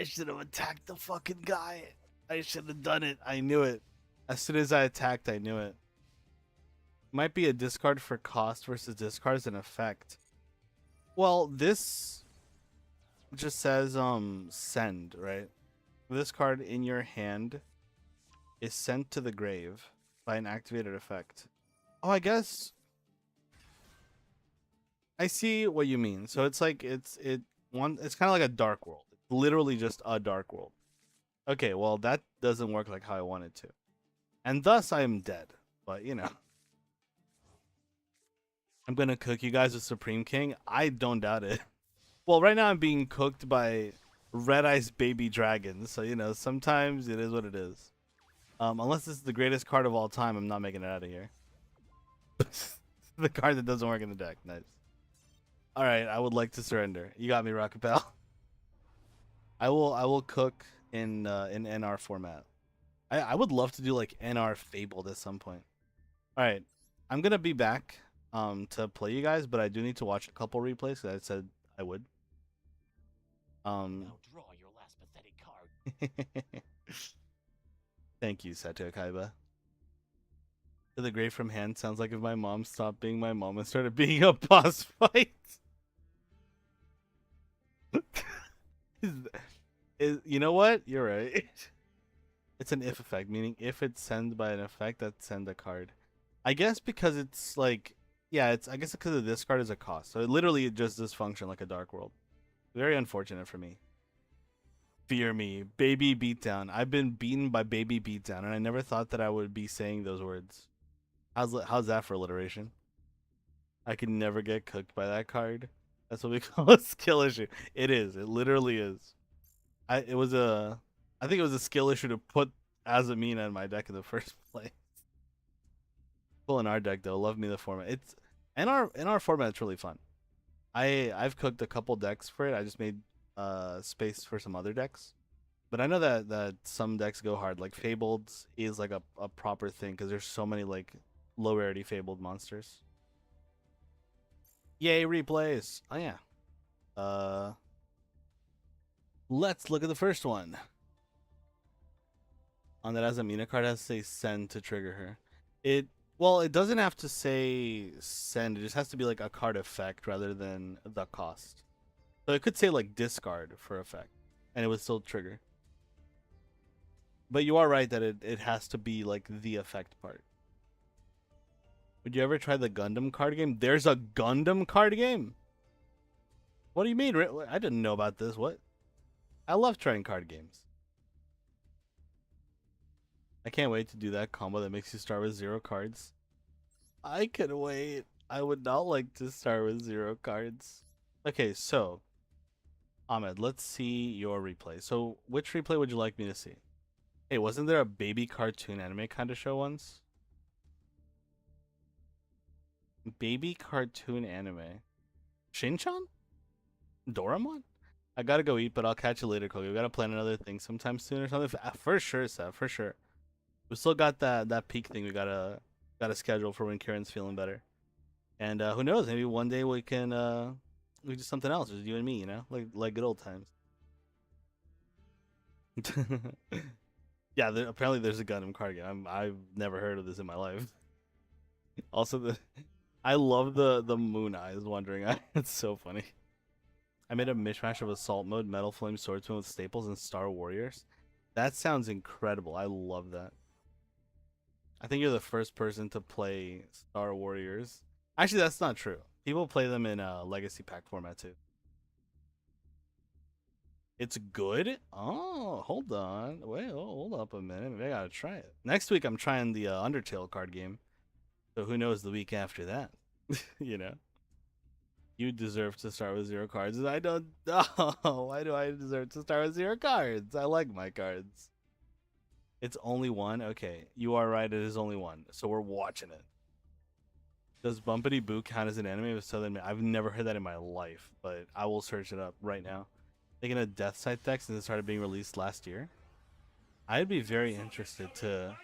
should have attacked the fucking guy. I should have done it. I knew it. As soon as I attacked, I knew it. Might be a discard for cost versus discard as an effect. Well, this just says send, right? This card in your hand is sent to the grave by an activated effect. Oh, I guess I see what you mean. So it's like it's kind of like a dark world. It's literally just a dark world. Okay, well that doesn't work like how I want it to. And thus I am dead. But you know. I'm gonna cook you guys with Supreme King. I don't doubt it. Well, right now I'm being cooked by Red Ice Baby Dragons. So you know, sometimes it is what it is. Unless this is the greatest card of all time, I'm not making it out of here. The card that doesn't work in the deck. Nice. All right, I would like to surrender. You got me, Rocket Pal. I will cook in NR format. I would love to do like NR Fabled at some point. All right, I'm gonna be back to play you guys, but I do need to watch a couple replays. I said I would. Now draw your last pathetic card. Thank you, Sato Kaiba. To the grave from hand sounds like if my mom stopped being my mom and started being a boss fight. You know what? You're right. It's an if effect, meaning if it's sent by an effect, that send a card. I guess because it's like, yeah, I guess because of this card is a cost. So it just does function like a Dark World. Very unfortunate for me. Fear me, Baby Beatdown. I've been beaten by Baby Beatdown, and I never thought that I would be saying those words. How's that for alliteration? I can never get cooked by that card. That's what we call a skill issue. It is. It literally is. I think it was a skill issue to put Azamina in my deck in the first place. Cool in our deck though. Love me the format. It's in our format. It's really fun. I've cooked a couple decks for it. I just made space for some other decks. But I know that some decks go hard. Like Fabled is like a proper thing because there's so many like low rarity Fabled monsters. Yay, replays. Oh yeah. Let's look at the first one. On that Azamina card has to say send to trigger her. It doesn't have to say send. It just has to be like a card effect rather than the cost. So it could say like discard for effect, and it would still trigger. But you are right that it has to be like the effect part. Would you ever try the Gundam card game? There's a Gundam card game? What do you mean? I didn't know about this. What? I love trying card games. I can't wait to do that combo that makes you start with 0 cards. I can wait. I would not like to start with 0 cards. Okay, so Ahmed, let's see your replay. So, which replay would you like me to see? Hey, wasn't there a baby cartoon anime kind of show once? Baby cartoon anime. Shin-chan? Doraemon? I gotta go eat, but I'll catch you later, Kogi. We gotta plan another thing sometime soon or something. For sure, Seth. For sure. We still got that peak thing we gotta schedule for when Kieran's feeling better. And who knows? Maybe one day we can we do something else, just you and me, you know, like good old times. Yeah, apparently there's a Gundam card game. I've never heard of this in my life. Also, I love the moon eyes wandering eye. It's so funny. I made a mishmash of Assault Mode, Metal Flame, Swordsman with Staples, and Star Warriors. That sounds incredible. I love that. I think you're the first person to play Star Warriors. Actually, that's not true. People play them in Legacy Pack format too. It's good? Oh, hold on. Wait, hold up a minute. Maybe I gotta try it. Next week, I'm trying the Undertale card game. So who knows the week after that? You know? You deserve to start with 0 cards. I don't know. Why do I deserve to start with 0 cards? I like my cards. It's only 1? Okay, you are right. It is only 1. So we're watching it. Does Bumpity Boo count as an anime with Southern? I've never heard that in my life, but I will search it up right now. Thinking of Death Side Deck since it started being released last year. I'd be very interested to.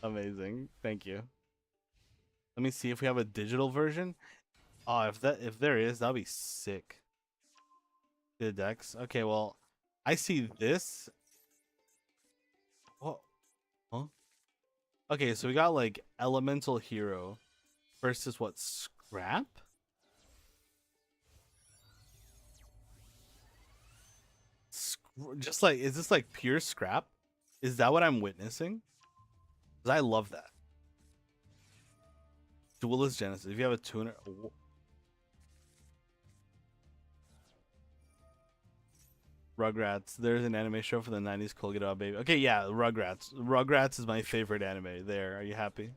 Amazing, thank you. Let me see if we have a digital version. Oh, if there is, that'll be sick. The decks. Okay, well, I see this. Oh, huh? Okay, so we got like Elemental Hero versus what? Scrap? Just like, is this like pure scrap? Is that what I'm witnessing? Because I love that. Duelist Genesis. If you have a tuner. Rugrats. There's an anime show for the 90s called Get Out Baby. Okay, yeah, Rugrats. Rugrats is my favorite anime. There. Are you happy?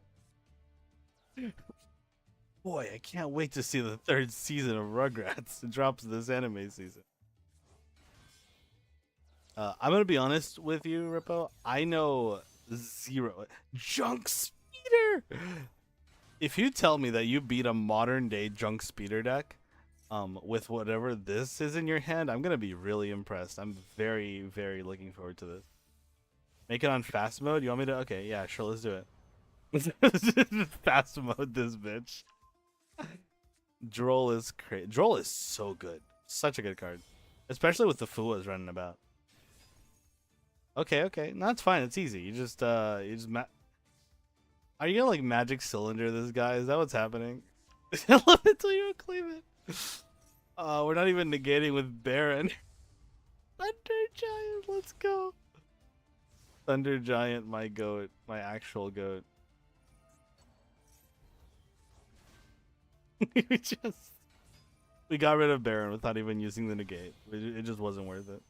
Boy, I can't wait to see the 3rd season of Rugrats. It drops this anime season. I'm going to be honest with you, Rippo. I know 0. Junk Speeder! If you tell me that you beat a modern day Junk Speeder deck with whatever this is in your hand, I'm going to be really impressed. I'm very, very looking forward to this. Make it on fast mode? You want me to? Okay, yeah, sure, let's do it. Fast mode this bitch. Droll is crazy. Droll is so good. Such a good card. Especially with the Fuas running about. Okay. No, it's fine. It's easy. You just are you gonna like magic cylinder this guy? Is that what's happening? I love it till you claim it. We're not even negating with Baron. Thunder Giant, let's go. Thunder Giant, my goat, my actual goat. we got rid of Baron without even using the negate. It just wasn't worth it.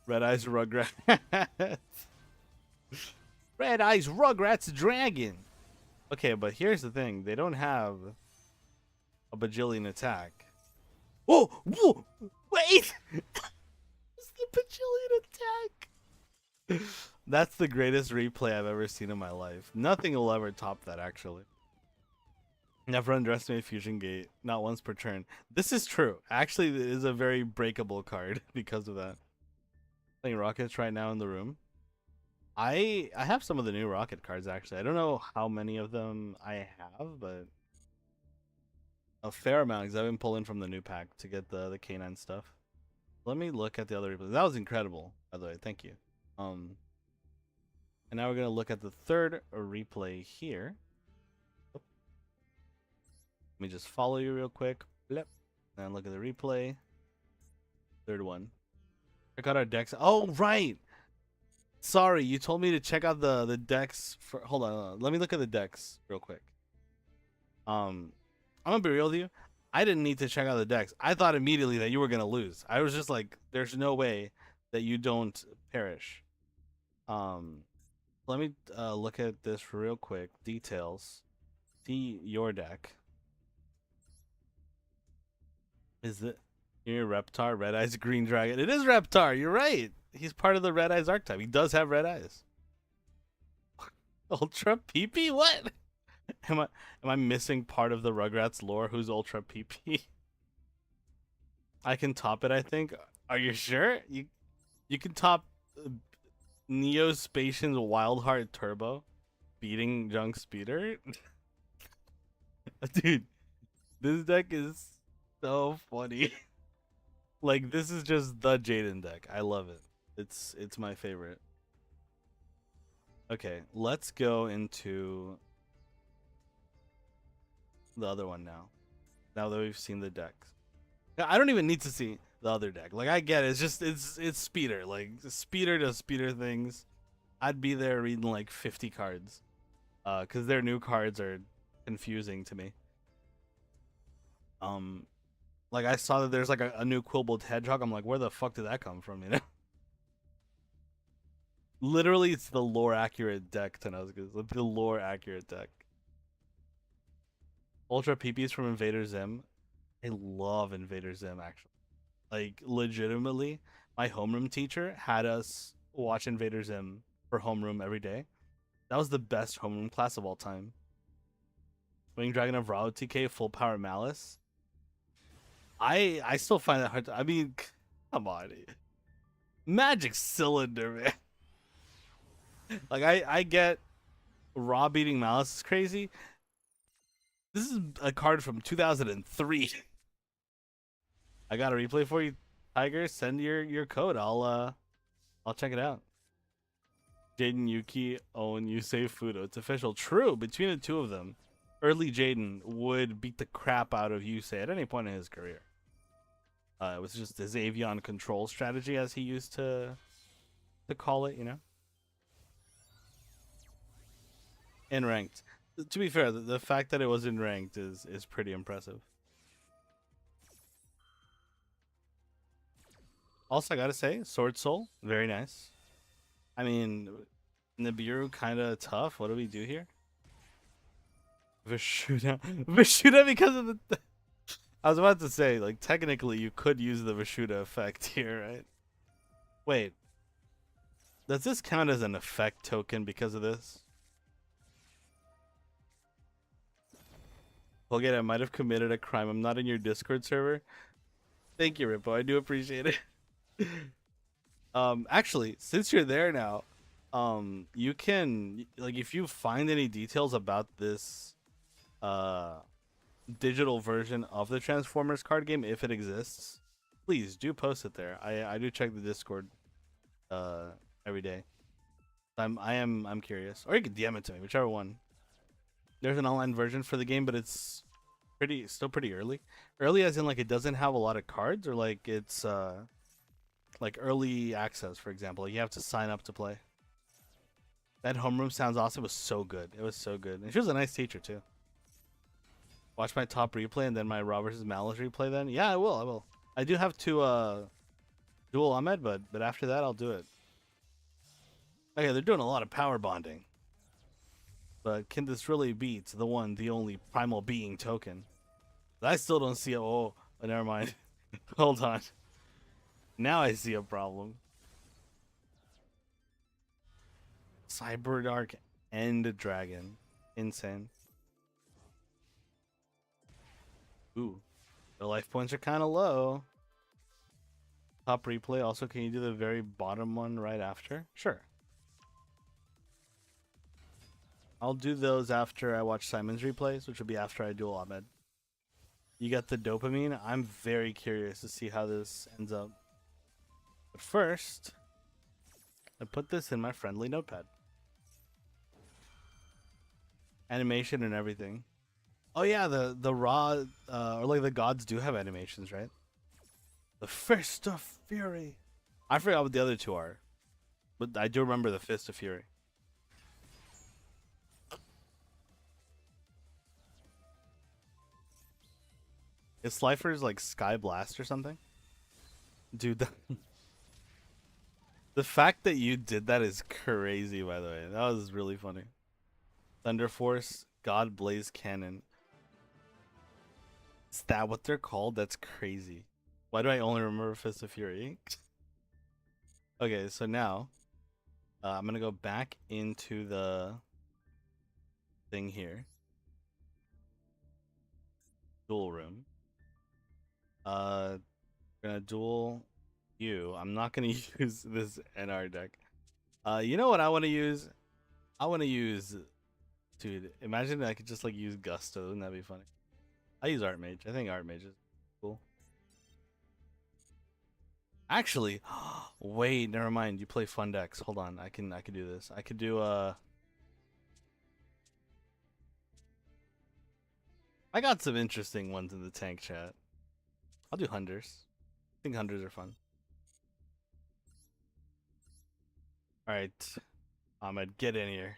Red Eyes Rugrats. Red Eyes Rugrats Dragon. Okay, but here's the thing. They don't have a bajillion attack. Oh, whoa, wait! It's the bajillion attack. That's the greatest replay I've ever seen in my life. Nothing will ever top that, actually. Never underestimate Fusion Gate. Not once per turn. This is true. Actually, it is a very breakable card because of that. Playing Rockets right now in the room. I have some of the new Rocket cards, actually. I don't know how many of them I have, but a fair amount, because I've been pulling from the new pack to get the K9 stuff. Let me look at the other replays. That was incredible, by the way. Thank you. And now we're going to look at the 3rd replay here. Let me just follow you real quick. And look at the replay. 3rd one. Check out our decks. Oh, right. Sorry, you told me to check out the decks for. Hold on. Let me look at the decks real quick. I'm gonna be real with you. I didn't need to check out the decks. I thought immediately that you were gonna lose. I was just like, there's no way that you don't perish. Let me look at this real quick. Details. See your deck. Is it your Reptar, Red Eyes, Green Dragon? It is Reptar. You're right. He's part of the Red Eyes archetype. He does have red eyes. Ultra PP? What? Am I missing part of the Rugrats lore? Who's Ultra PP? I can top it, I think. Are you sure? You can top Neospatian's Wildheart Turbo beating Junk Speeder? Dude, this deck is so funny. Like, this is just the Jaden deck. I love it. It's my favorite. Okay, let's go into the other one now. Now that we've seen the decks. I don't even need to see the other deck. Like, I get it. It's just it's Speeder. Like, Speeder does Speeder things. I'd be there reading like 50 cards. Cause their new cards are confusing to me. Like, I saw that there's like a new Quibbled Hedgehog. I'm like, where the fuck did that come from, you know? Literally, it's the lore accurate deck, Tanuzkas. The lore accurate deck. Ultra PPs from Invader Zim. I love Invader Zim, actually. Like, legitimately, my homeroom teacher had us watch Invader Zim for homeroom every day. That was the best homeroom class of all time. Wing Dragon of Rao TK, Full Power Malice. I still find that hard to, I mean, come on. Magic Cylinder, man. Like, I get Raw beating Malice is crazy. This is a card from 2003. I got a replay for you, Tiger. Send your code. I'll check it out. Jaden Yuki, Owen Yusei Fudo. It's official. True. Between the two of them, early Jaden would beat the crap out of Yusei at any point in his career. It was just his Avion control strategy, as he used to call it, you know. In ranked. To be fair, the fact that it was in ranked is pretty impressive. Also, I gotta say, Sword Soul, very nice. I mean, Nibiru kind of tough. What do we do here? Vishuda. Vishuda because of the... I was about to say, like, technically you could use the Vishuda effect here, right? Wait. Does this count as an effect token because of this? Again, I might have committed a crime. I'm not in your Discord server. Thank you, Rippo. I do appreciate it. Actually, since you're there now, you can, like, if you find any details about this digital version of the Transformers card game, if it exists, please do post it there. I do check the Discord every day. I'm curious. Or you can DM it to me, whichever one. There's an online version for the game, but it's still pretty early. Early as in, like, it doesn't have a lot of cards, or like it's like early access, for example. You have to sign up to play. That homeroom sounds awesome. It was so good. It was so good. And she was a nice teacher too. Watch my top replay and then my Raw vs. Malice replay then? Yeah, I will. I do have to duel Ahmed, but after that I'll do it. Okay, they're doing a lot of power bonding. But can this really beat the one, the only primal being token? I still don't see it. Oh, never mind. Hold on. Now I see a problem. Cyberdark and Dragon. Insane. Ooh. The life points are kind of low. Top replay. Also, can you do the very bottom one right after? Sure. I'll do those after I watch Simon's replays, which will be after I duel Ahmed. You got the dopamine. I'm very curious to see how this ends up. But first, I put this in my friendly notepad. Animation and everything. Oh yeah, the raw or like the gods do have animations, right? The Fist of Fury. I forgot what the other two are, but I do remember the Fist of Fury. Is Slifer's like Sky Blast or something? Dude, the fact that you did that is crazy, by the way. That was really funny. Thunder Force, God Blaze Cannon. Is that what they're called? That's crazy. Why do I only remember Fist of Fury? Okay, so now I'm gonna go back into the thing here. Duel room. Gonna duel you. I'm not gonna use this NR deck. You know what I want to use? I want to use, dude. Imagine I could just like use Gusto. Wouldn't that be funny? I use Art Mage. I think Art Mage is cool. Actually, wait, never mind. You play fun decks. Hold on. I can do this. I could do I got some interesting ones in the tank chat. I'll do Hunters. I think Hunters are fun. Alright. Ahmed, get in here.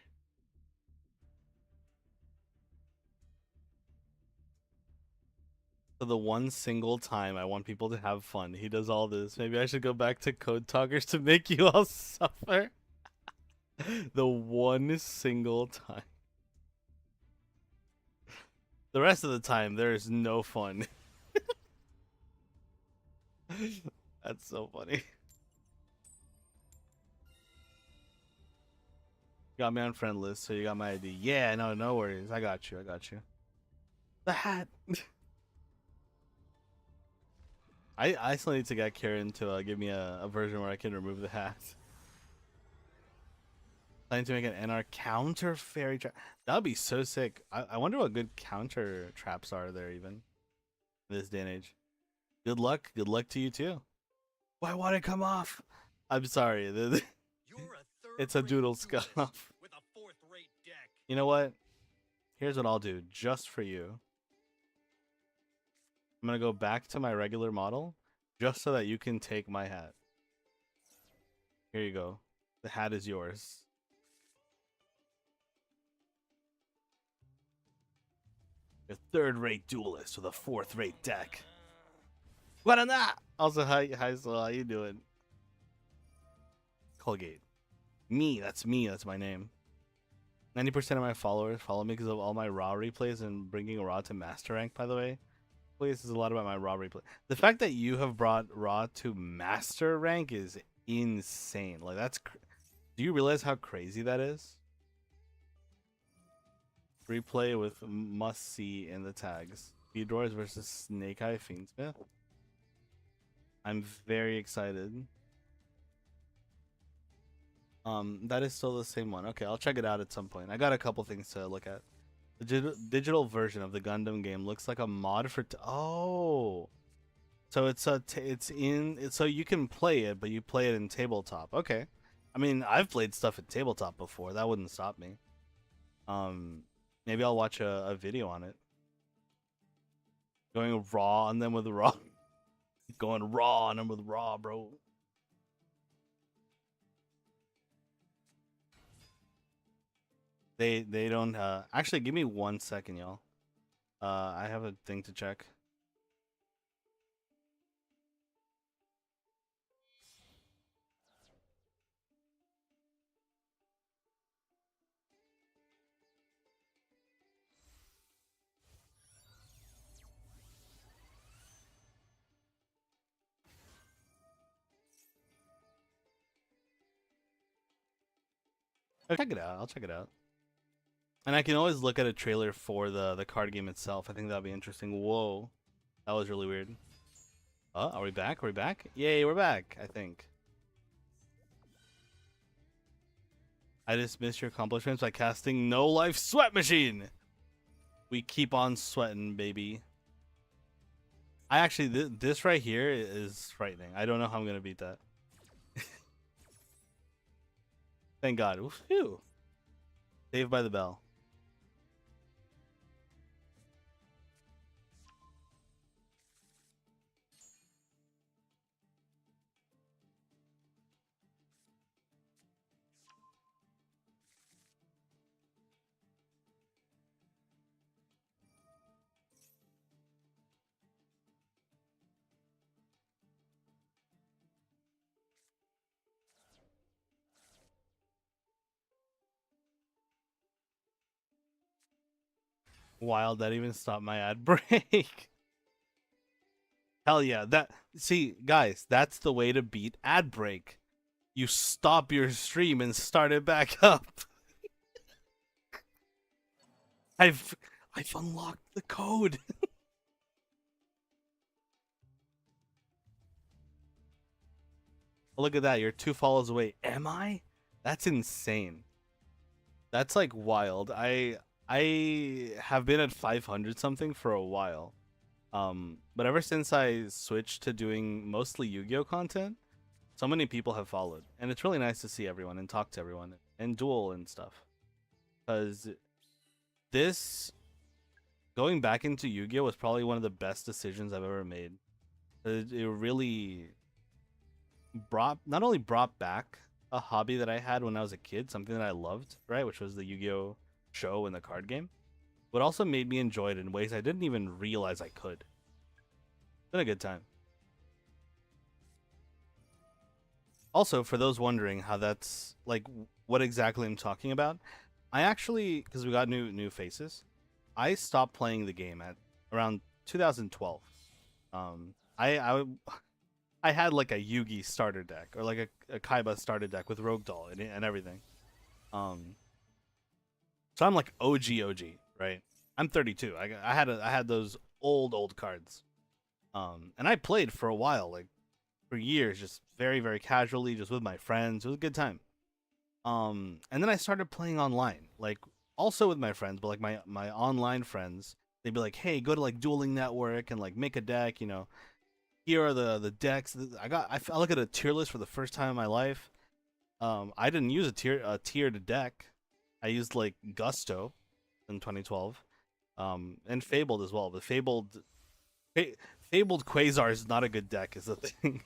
So the one single time I want people to have fun, he does all this. Maybe I should go back to Code Talkers to make you all suffer. The one single time. The rest of the time, there is no fun. That's so funny. Got me on friend list, so you got my ID. Yeah, no worries. I got you. The hat. I still need to get Karen to give me a version where I can remove the hat. Planning to make an NR counter fairy trap. That would be so sick. I wonder what good counter traps are there even in this day and age. Good luck. Good luck to you too. Why won't it come off? I'm sorry. It's a doodle scuff. You know what? Here's what I'll do just for you. I'm going to go back to my regular model just so that you can take my hat. Here you go. The hat is yours. A third-rate duelist with a fourth-rate deck. What on that? Also, hi, so how you doing? Colgate. That's me. That's my name. 90% of my followers follow me because of all my Raw replays and bringing Raw to Master Rank, by the way. This is a lot about my Raw replay. The fact that you have brought Raw to Master Rank is insane. Like, that's... Do you realize how crazy that is? Replay with must-see in the tags. Speedroids versus Snake Eye Fiendsmith. I'm very excited. That is still the same one. Okay, I'll check it out at some point. I got a couple things to look at. The digital version of the Gundam game looks like a mod for oh, so so you can play it, but you play it in tabletop. Okay, I mean I've played stuff in tabletop before. That wouldn't stop me. Maybe I'll watch a video on it. Going raw on them with raw. Going raw on them with raw, bro. They don't actually give me 1 second, y'all. I have a thing to check. I'll check it out. I'll check it out. And I can always look at a trailer for the card game itself. I think that'll be interesting. Whoa. That was really weird. Are we back? Are we back? Yay, we're back, I think. I dismiss your accomplishments by casting No Life Sweat Machine. We keep on sweating, baby. I actually, this right here is frightening. I don't know how I'm going to beat that. Thank God. Whew. Saved by the bell. Wild, that even stopped my ad break. Hell yeah. See, guys, that's the way to beat ad break. You stop your stream and start it back up. I've unlocked the code. Look at that. You're 2 follows away. Am I? That's insane. That's like wild. I have been at 500 something for a while. But ever since I switched to doing mostly Yu-Gi-Oh content, so many people have followed, and it's really nice to see everyone and talk to everyone and duel and stuff. Because this going back into Yu-Gi-Oh was probably one of the best decisions I've ever made. It really not only brought back a hobby that I had when I was a kid, something that I loved, right, which was the Yu-Gi-Oh show and the card game, but also made me enjoy it in ways I didn't even realize I could. Been a good time. Also, for those wondering how that's like what exactly I'm talking about, I actually, because we got new faces, I stopped playing the game at around 2012. I had like a Yugi starter deck or like a Kaiba starter deck with Rogue Doll and everything. So I'm like OG, right? I'm 32. I had those old cards. And I played for a while, like for years, just very casually, just with my friends. It was a good time. And then I started playing online, like also with my friends, but like my online friends, they'd be like, "Hey, go to like Dueling Network and like make a deck, you know. Here are the decks." I look at a tier list for the first time in my life. I didn't use a tiered deck. I used like Gusto in 2012. And Fabled as well, but Fabled Quasar is not a good deck, is the thing.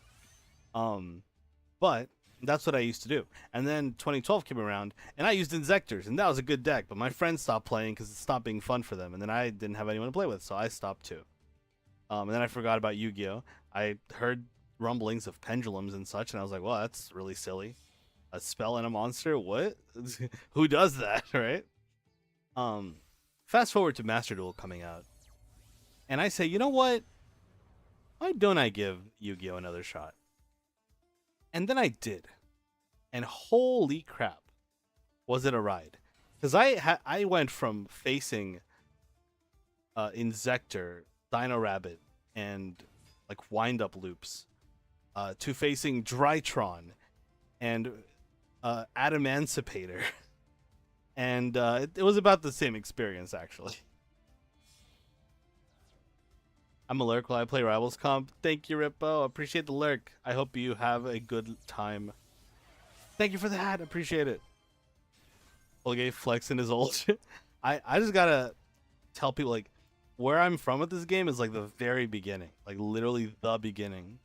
But that's what I used to do. And then 2012 came around, and I used Inzectors, and that was a good deck. But my friends stopped playing because it stopped being fun for them, and then I didn't have anyone to play with, so I stopped too. And then I forgot about Yu-Gi-Oh. I heard rumblings of pendulums and such, and I was like, well, that's really silly. A spell and a monster? What? Who does that, right? Fast forward to Master Duel coming out, and I say, you know what? Why don't I give Yu-Gi-Oh another shot? And then I did, and holy crap, was it a ride? Because I went from facing Inzector, Dino Rabbit, and like wind-up loops to facing Drytron and Adamancipator. And it was about the same experience, actually. I'm a lurk while I play Rivals Comp. Thank you, Rippo. Appreciate the lurk. I hope you have a good time. Thank you for the hat. Appreciate it. Olgay flexing his old shit. I just gotta tell people, like, where I'm from with this game is like the very beginning. Like literally the beginning.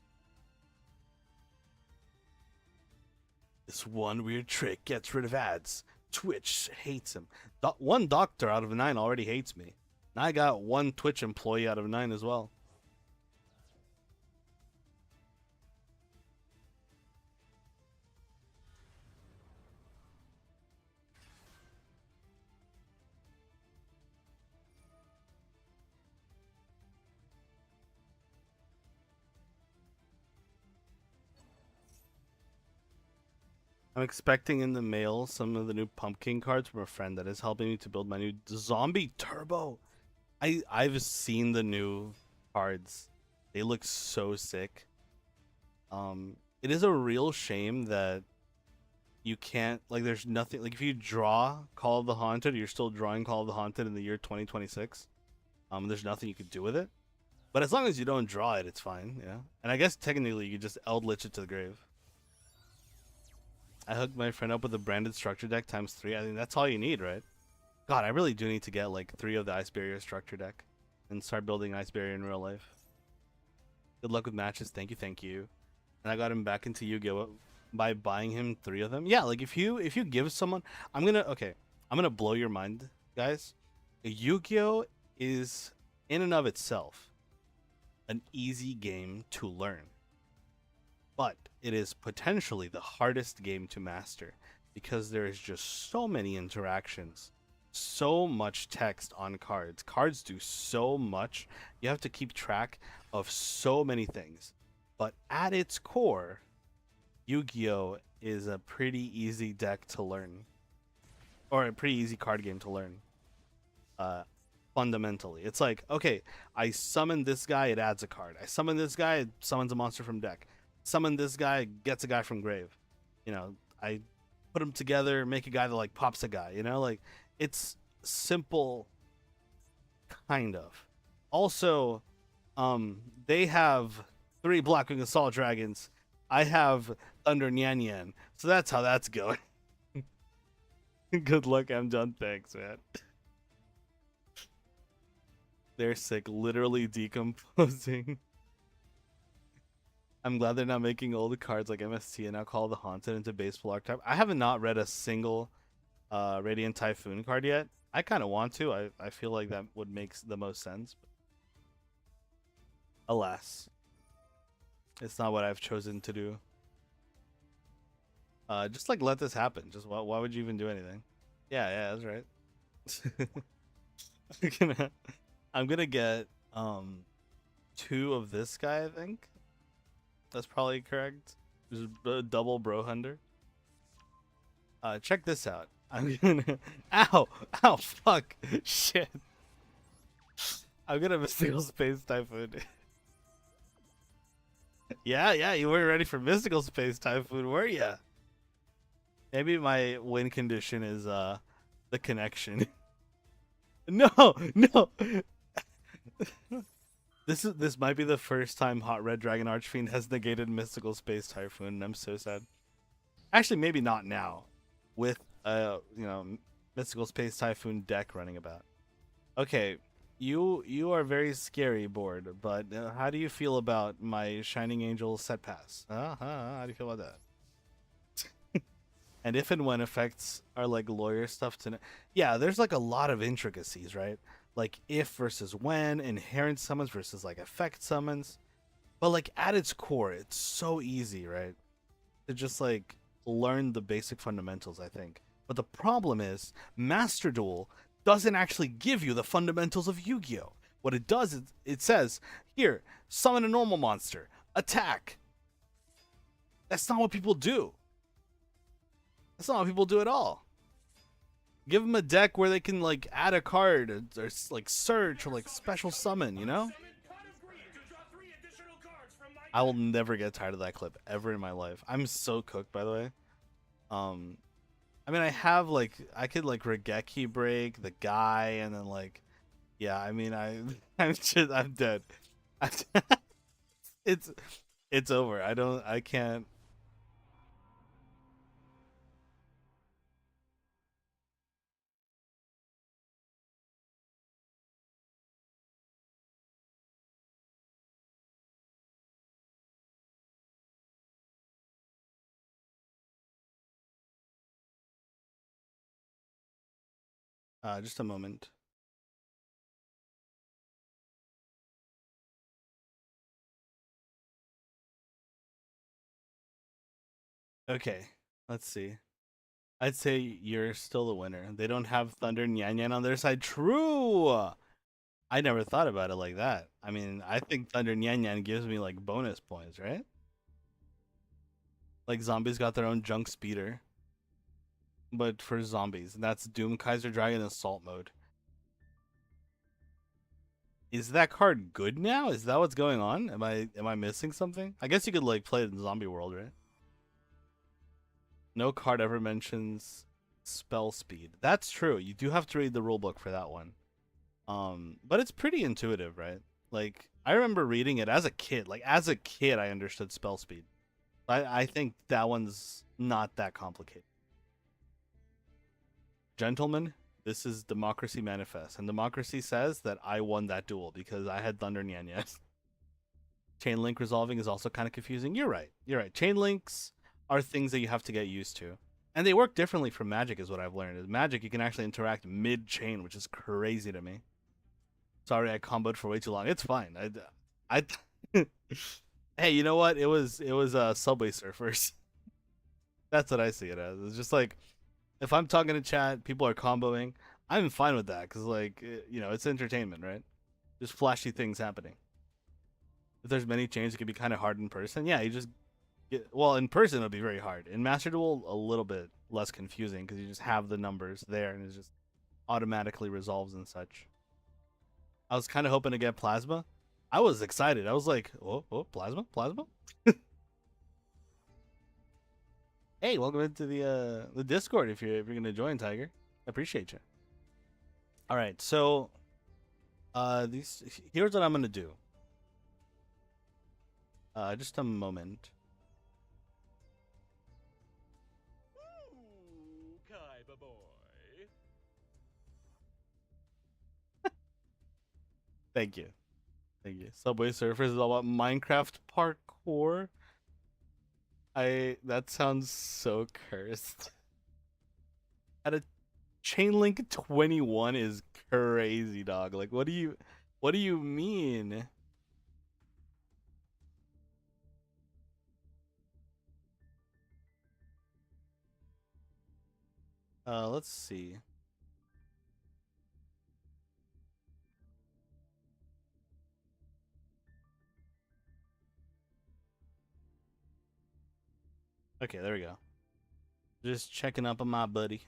This one weird trick gets rid of ads. Twitch hates him. One doctor out of 9 already hates me. Now I got one Twitch employee out of 9 as well. I'm expecting in the mail some of the new pumpkin cards from a friend that is helping me to build my new zombie turbo. I've seen the new cards. They look so sick. It is a real shame that you can't, like, there's nothing, like, if you draw Call of the Haunted, you're still drawing Call of the Haunted in the year 2026. There's nothing you could do with it. But as long as you don't draw it, it's fine, yeah. And I guess technically you could just Eldritch it to the grave. I hooked my friend up with a branded structure deck ×3. I think that's all you need, right? God, I really do need to get like 3 of the Ice Barrier structure deck and start building Ice Barrier in real life. Good luck with matches. Thank you. And I got him back into Yu-Gi-Oh by buying him 3 of them. Yeah, like if you give someone, I'm gonna blow your mind, guys. Yu-Gi-Oh is in and of itself an easy game to learn. But it is potentially the hardest game to master because there is just so many interactions so much text on cards. Cards do so much. You have to keep track of so many things. But at its core, Yu-Gi-Oh is a pretty easy deck to learn, or a pretty easy card game to learn. Fundamentally, it's like, okay, I summon this guy, it adds a card. I summon this guy, it summons a monster from deck. Summon this guy, gets a guy from grave. You know, I put them together, make a guy that like pops a guy. You know, like it's simple, kind of. Also, they have 3 Blackwing Assault Dragons. I have Thunder Nyan Nyan, so that's how that's going. Good luck, I'm done. Thanks, man. They're sick, literally decomposing. I'm glad they're not making old cards like MST and now call the Haunted into baseball archetype. I haven't not read a single Radiant Typhoon card yet. I kind of want to. I feel like that would make the most sense. But alas, it's not what I've chosen to do. Just like let this happen. Just why would you even do anything? Yeah, that's right. I'm gonna get 2 of this guy, I think. That's probably correct. Just a double bro hunter. Check this out. I'm gonna ow, fuck, shit. I'm gonna Mystical Space Typhoon. yeah, you weren't ready for Mystical Space Typhoon, were ya? Maybe my win condition is the connection. No. This might be the first time Hot Red Dragon Archfiend has negated Mystical Space Typhoon, and I'm so sad. Actually, maybe not now, with Mystical Space Typhoon deck running about. Okay, you are very scary, board. But how do you feel about my Shining Angel set pass? How do you feel about that? And if and when effects are like lawyer stuff to yeah, there's like a lot of intricacies, right? Like if versus when, inherent summons versus like effect summons. But like at its core, it's so easy, right? To just like learn the basic fundamentals, I think. But the problem is Master Duel doesn't actually give you the fundamentals of Yu-Gi-Oh! What it does is it says, here, summon a normal monster, attack. That's not what people do. That's not what people do at all. Give them a deck where they can like add a card or like search or like special summon, you know? I will never get tired of that clip ever in my life. I'm so cooked, by the way. I mean, I have like I could like Regeki break the guy and then like yeah, I mean I'm dead. It's over. I can't. Just a moment. Okay, let's see. I'd say you're still the winner. They don't have Thunder Nyan Nyan on their side. True! I never thought about it like that. I mean, I think Thunder Nyan Nyan gives me like bonus points, right? Like zombies got their own junk speeder. But for zombies. And that's Doom Kaiser Dragon Assault mode. Is that card good now? Is that what's going on? Am I missing something? I guess you could like play it in Zombie World, right? No card ever mentions spell speed. That's true. You do have to read the rulebook for that one. But it's pretty intuitive, right? Like I remember reading it as a kid. Like as a kid, I understood spell speed. I think that one's not that complicated. Gentlemen, this is Democracy Manifest, and Democracy says that I won that duel because I had Thunder Nyan Nyan. Chain link resolving is also kind of confusing. You're right. Chain links are things that you have to get used to. And they work differently from Magic is what I've learned. Is Magic, you can actually interact mid-chain, which is crazy to me. Sorry, I comboed for way too long. It's fine. I hey, you know what? It was Subway Surfers. That's what I see it as. It's just like, if I'm talking to chat, people are comboing, I'm fine with that because, like, you know, it's entertainment, right? Just flashy things happening. If there's many chains, it can be kind of hard in person. Yeah, you just get, well, in person it'll be very hard. In Master Duel, a little bit less confusing because you just have the numbers there and it just automatically resolves and such. I was kind of hoping to get plasma. I was excited. I was like, oh, plasma, plasma. Hey, welcome into the Discord if you're gonna join, Tiger. I appreciate you. All right, so here's what I'm gonna do. Just a moment. Ooh, Kaiba boy. Thank you. Thank you. Subway Surfers is all about Minecraft parkour. That sounds so cursed. At a Chainlink 21 is crazy, dog. Like what do you mean? Let's see. Okay, there we go. Just checking up on my buddy.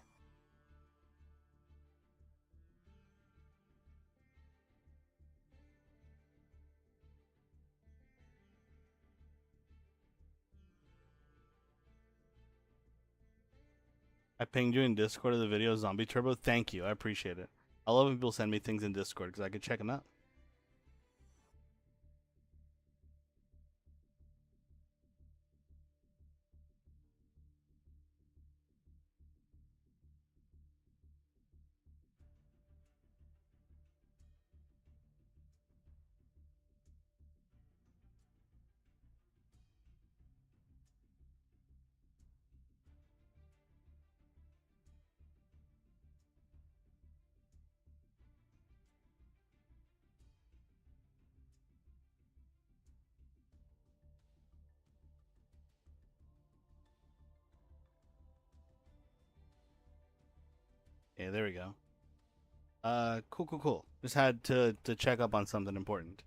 I pinged you in Discord of the video Zombie Turbo. Thank you. I appreciate it. I love when people send me things in Discord because I can check them out. Yeah, there we go. Cool. Just had to check up on something important.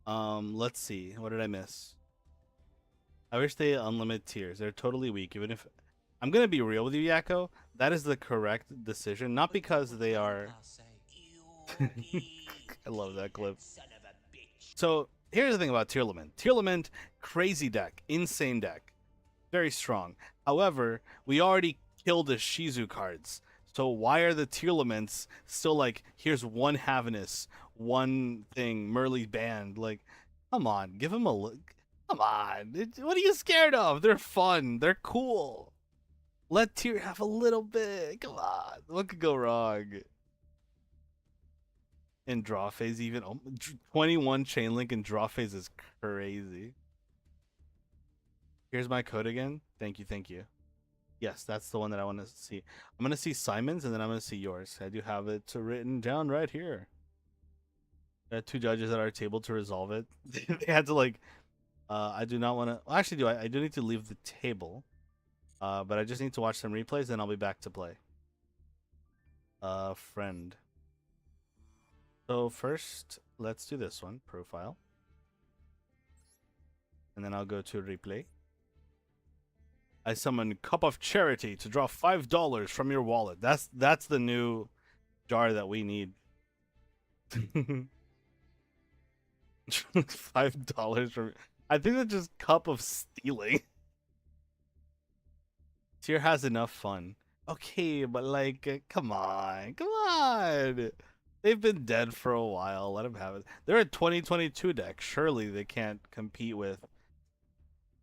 Let's see. What did I miss? I wish they unlimited tiers. They're totally weak. Even if I'm gonna be real with you, Yakko, that is the correct decision. Not because they are. I love that clip. So here's the thing about tier lament. Tier lament, crazy deck, insane deck, very strong. However, we already killed the Shizu cards. So why are the tier laments still like, here's one Havinus, one thing, Merly banned? Like, come on, give him a look. Come on. What are you scared of? They're fun. They're cool. Let tier have a little bit. Come on. What could go wrong? In draw phase even. 21 chain link in draw phase is crazy. Here's my code again. Thank you. Yes, that's the one that I want to see. I'm going to see Simon's and then I'm going to see yours. I do have it written down right here. I had two judges at our table to resolve it. They had to like, I do not want to, well, actually I do need to leave the table. But I just need to watch some replays and I'll be back to play. Friend. So first, let's do this one, profile. And then I'll go to replay. I summon Cup of Charity to draw $5 from your wallet. That's the new jar that we need. $5 from. I think that's just Cup of Stealing. Tier has enough fun. Okay, but like, come on. They've been dead for a while. Let them have it. They're a 2022 deck. Surely they can't compete with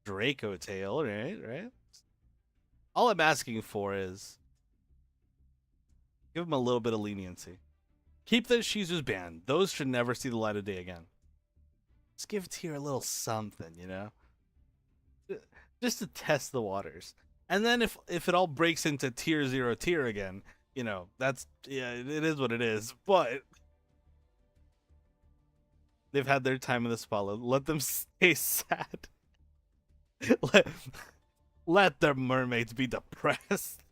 Draco Tail, right? All I'm asking for is give them a little bit of leniency. Keep the Shizu's banned. Those should never see the light of day again. Just give Tier a little something, you know? Just to test the waters. And then if it all breaks into tier 0 tier again, you know, that's, yeah, it is what it is. But they've had their time in the spotlight. Let them stay sad. Let the mermaids be depressed.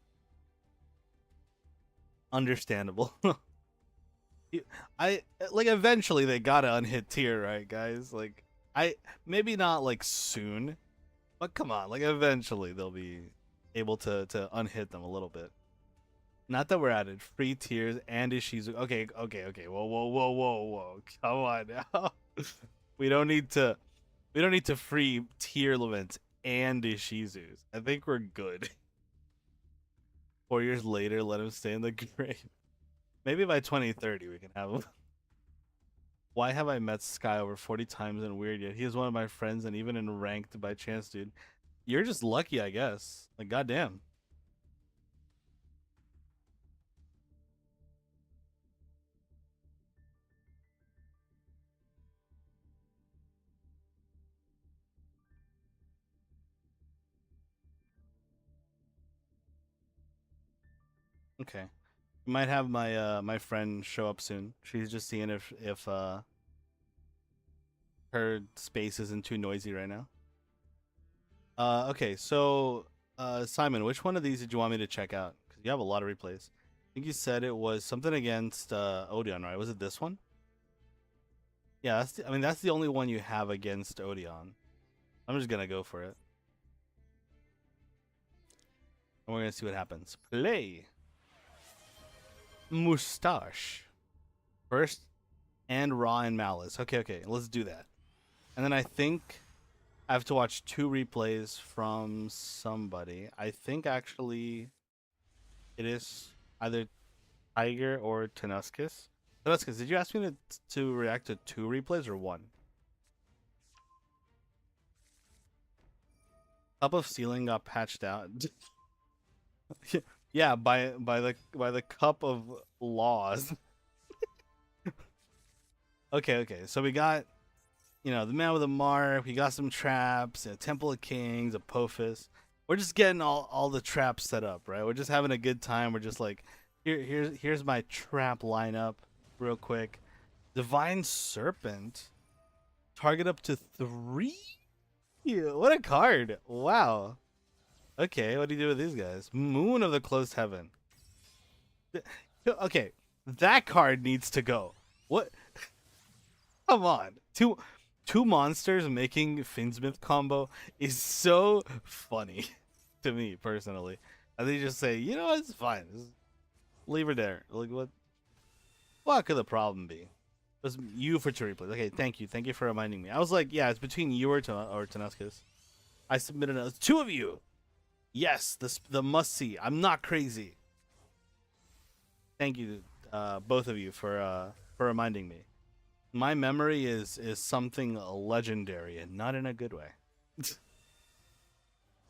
Understandable. I like eventually they gotta unhit tier, right, guys? Like I maybe not like soon, but come on, like eventually they'll be able to unhit them a little bit. Not that we're at it. Free tiers and Ishizu. Okay. Whoa. Come on now. we don't need to we don't need to free tier events and Ishizus. I think we're good. 4 years later, let him stay in the grave. Maybe by 2030 we can have him. Why have I met Sky over 40 times and weird yet? He is one of my friends and even in ranked by chance, dude. You're just lucky, I guess. Like, goddamn. Okay. Might have my my friend show up soon. She's just seeing if her space isn't too noisy right now. Okay, so Simon, which one of these did you want me to check out? Because you have a lot of replays. I think you said it was something against Odeon, right? Was it this one? Yeah, I mean that's the only one you have against Odeon. I'm just gonna go for it, and we're gonna see what happens. Play. Mustache. First and Raw and Malice. Okay, let's do that. And then I think I have to watch 2 replays from somebody. I think actually it is either Tiger or Tenuscus. Tenuscus, did you ask me to react to 2 replays or 1? Cup of Ceiling got patched out. Yeah, by the cup of laws. Okay. So we got, the man with a mark. We got some traps, a Temple of Kings, Apophis. We're just getting all the traps set up, right? We're just having a good time. We're just like, here's my trap lineup, real quick. Divine Serpent, target up to 3. What a card! Wow. Okay, what do you do with these guys? Moon of the Closed Heaven. Okay, that card needs to go. What? Come on. Two monsters making Finsmith combo is so funny to me personally. And they just say, it's fine. Just leave her there. Like what could the problem be? It was you for 2 replays. Okay, thank you. Thank you for reminding me. I was like, yeah, it's between you or Tenuscus. I submitted 2 of you. Yes, the must see. I'm not crazy. Thank you, both of you, for reminding me. My memory is something legendary and not in a good way.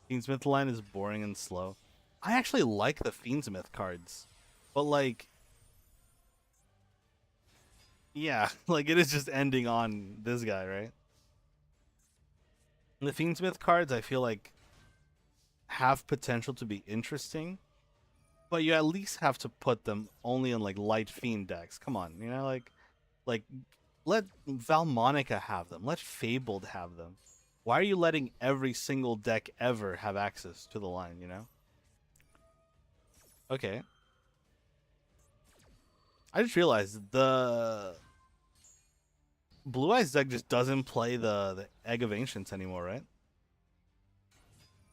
Fiendsmith line is boring and slow. I actually like the Fiendsmith cards, but like, yeah, like it is just ending on this guy, right? The Fiendsmith cards, I feel like, have potential to be interesting, but you at least have to put them only in like light fiend decks. Come on, like let Valmonica have them. Let Fabled have them. Why are you letting every single deck ever have access to the line, Okay. I just realized the Blue Eyes deck just doesn't play the Egg of Ancients anymore, right?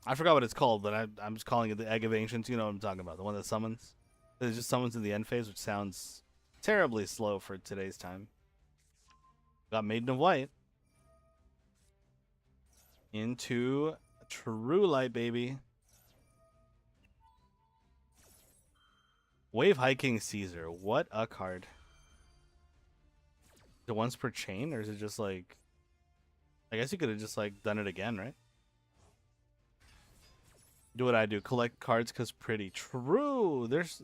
I forgot what it's called, but I'm just calling it the Egg of Ancients. You know what I'm talking about. The one that summons. It just summons in the end phase, which sounds terribly slow for today's time. Got Maiden of White. Into True Light, baby. Wave Hiking Caesar. What a card. Is it once per chain, or is it just like... I guess you could have just like done it again, right? Do what I do. Collect cards because pretty. True. There's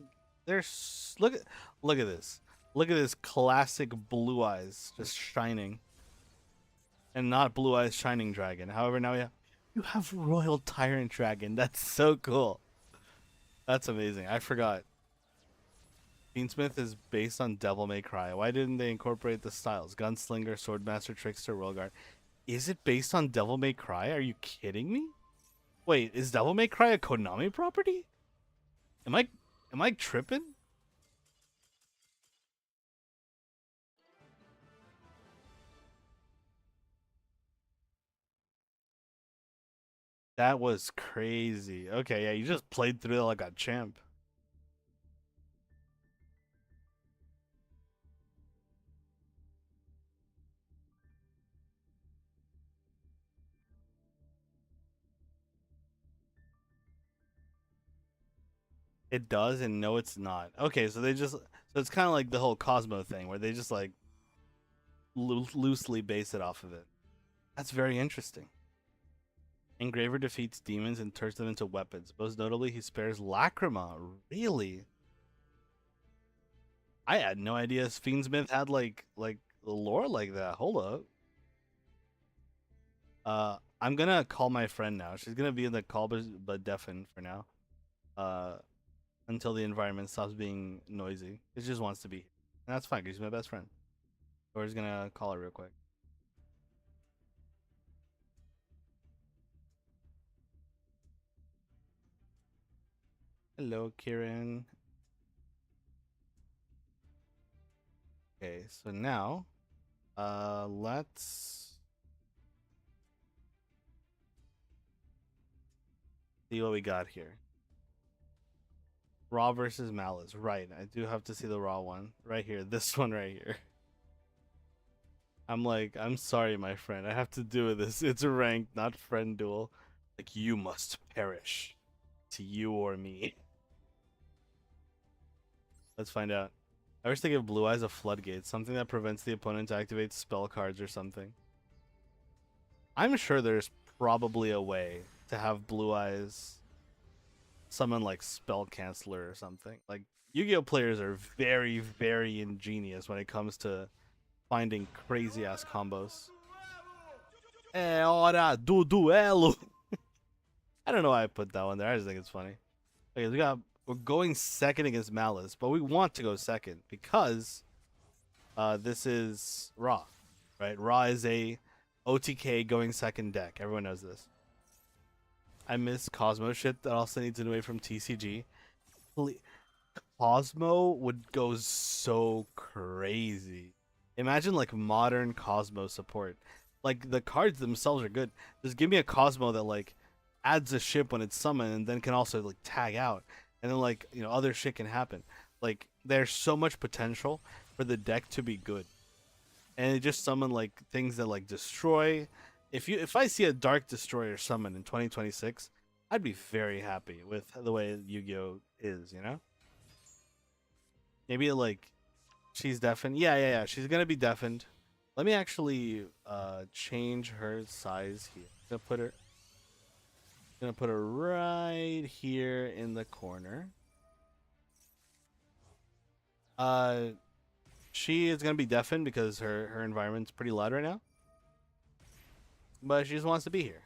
look at this. Look at this classic Blue Eyes just shining. And not Blue Eyes Shining Dragon. However, now you have Royal Tyrant Dragon. That's so cool. That's amazing. I forgot. Fiendsmith is based on Devil May Cry. Why didn't they incorporate the styles? Gunslinger, Swordmaster, Trickster, Royal Is it based on Devil May Cry? Are you kidding me? Wait, is Devil May Cry a Konami property? Am I tripping? That was crazy. Okay, yeah, you just played through it like a champ. It does, and no, it's not. Okay, so it's kind of like the whole Cosmo thing, where they just like loosely base it off of it. That's very interesting. Engraver defeats demons and turns them into weapons. Most notably, he spares Lacrima. Really? I had no idea Fiendsmith had like lore like that. Hold up. I'm gonna call my friend now. She's gonna be in the call, but deafen for now. Uh, until the environment stops being noisy. She just wants to be, and that's fine. 'Cause she's my best friend. We're just gonna call her real quick. Hello, Kieran. Okay, so now, let's see what we got here. Raw versus Malice. Right, I do have to see the Raw one. Right here, this one right here. I'm like, I'm sorry, my friend. I have to do this. It's a ranked, not friend duel. Like, you must perish. To you or me. Let's find out. I wish they give Blue Eyes a floodgate, something that prevents the opponent to activate spell cards or something. I'm sure there's probably a way to have Blue Eyes summon like Spell Canceller or something. Like, Yu-Gi-Oh players are very, very ingenious when it comes to finding crazy ass combos. É hora do duelo. I don't know why I put that one there. I just think it's funny. Okay, we're going second against Malice, but we want to go second because this is Raw, right? Raw is a OTK going second deck. Everyone knows this. I miss Cosmo shit that also needs away from TCG. Cosmo would go so crazy. Imagine like modern Cosmo support. Like the cards themselves are good. Just give me a Cosmo that like adds a ship when it's summoned and then can also like tag out. And then like, you know, other shit can happen. Like there's so much potential for the deck to be good. And it just summon like things that like destroy. If I see a Dark Destroyer summon in 2026, I'd be very happy with the way Yu-Gi-Oh is, you know? Maybe like she's deafened. Yeah. She's gonna be deafened. Let me actually change her size here. Gonna put her right here in the corner. She is gonna be deafened because her environment's pretty loud right now. But she just wants to be here.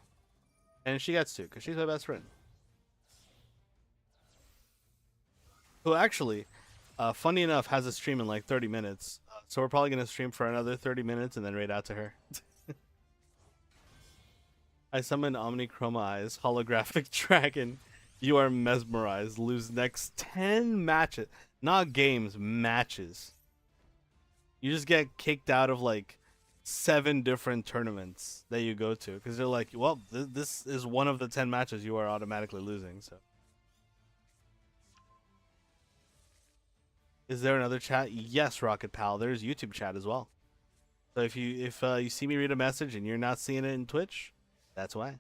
And she gets to, because she's my best friend. Who actually, funny enough, has a stream in like 30 minutes. So we're probably going to stream for another 30 minutes and then raid out to her. I summon Omnichroma Eyes, Holographic Dragon. You are mesmerized. Lose next 10 matches. Not games, matches. You just get kicked out of like 7 different tournaments that you go to. Because they're like, well, this is one of the 10 matches you are automatically losing. So, is there another chat? Yes, Rocket Pal. There's YouTube chat as well. So if you see me read a message and you're not seeing it in Twitch, that's why.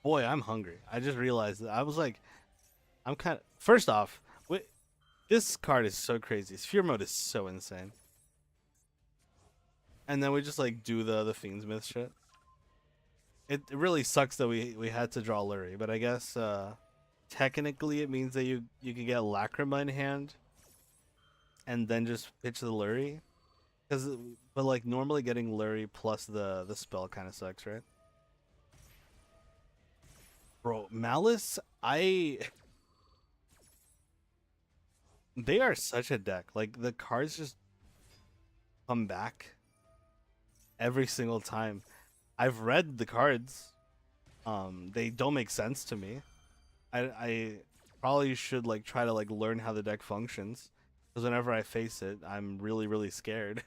Boy, I'm hungry. I just realized that I was like, I'm kind of. First off, this card is so crazy. Sphere mode is so insane. And then we just like do the Fiendsmith shit. It really sucks that we had to draw Lurie, but I guess technically it means that you can get Lacrima in hand and then just pitch the Lurie. But like normally getting Lurie plus the spell kind of sucks, right? Bro, Malice, they are such a deck. Like the cards just come back every single time. I've read the cards. They don't make sense to me. I probably should like try to like learn how the deck functions, because whenever I face it, I'm really scared.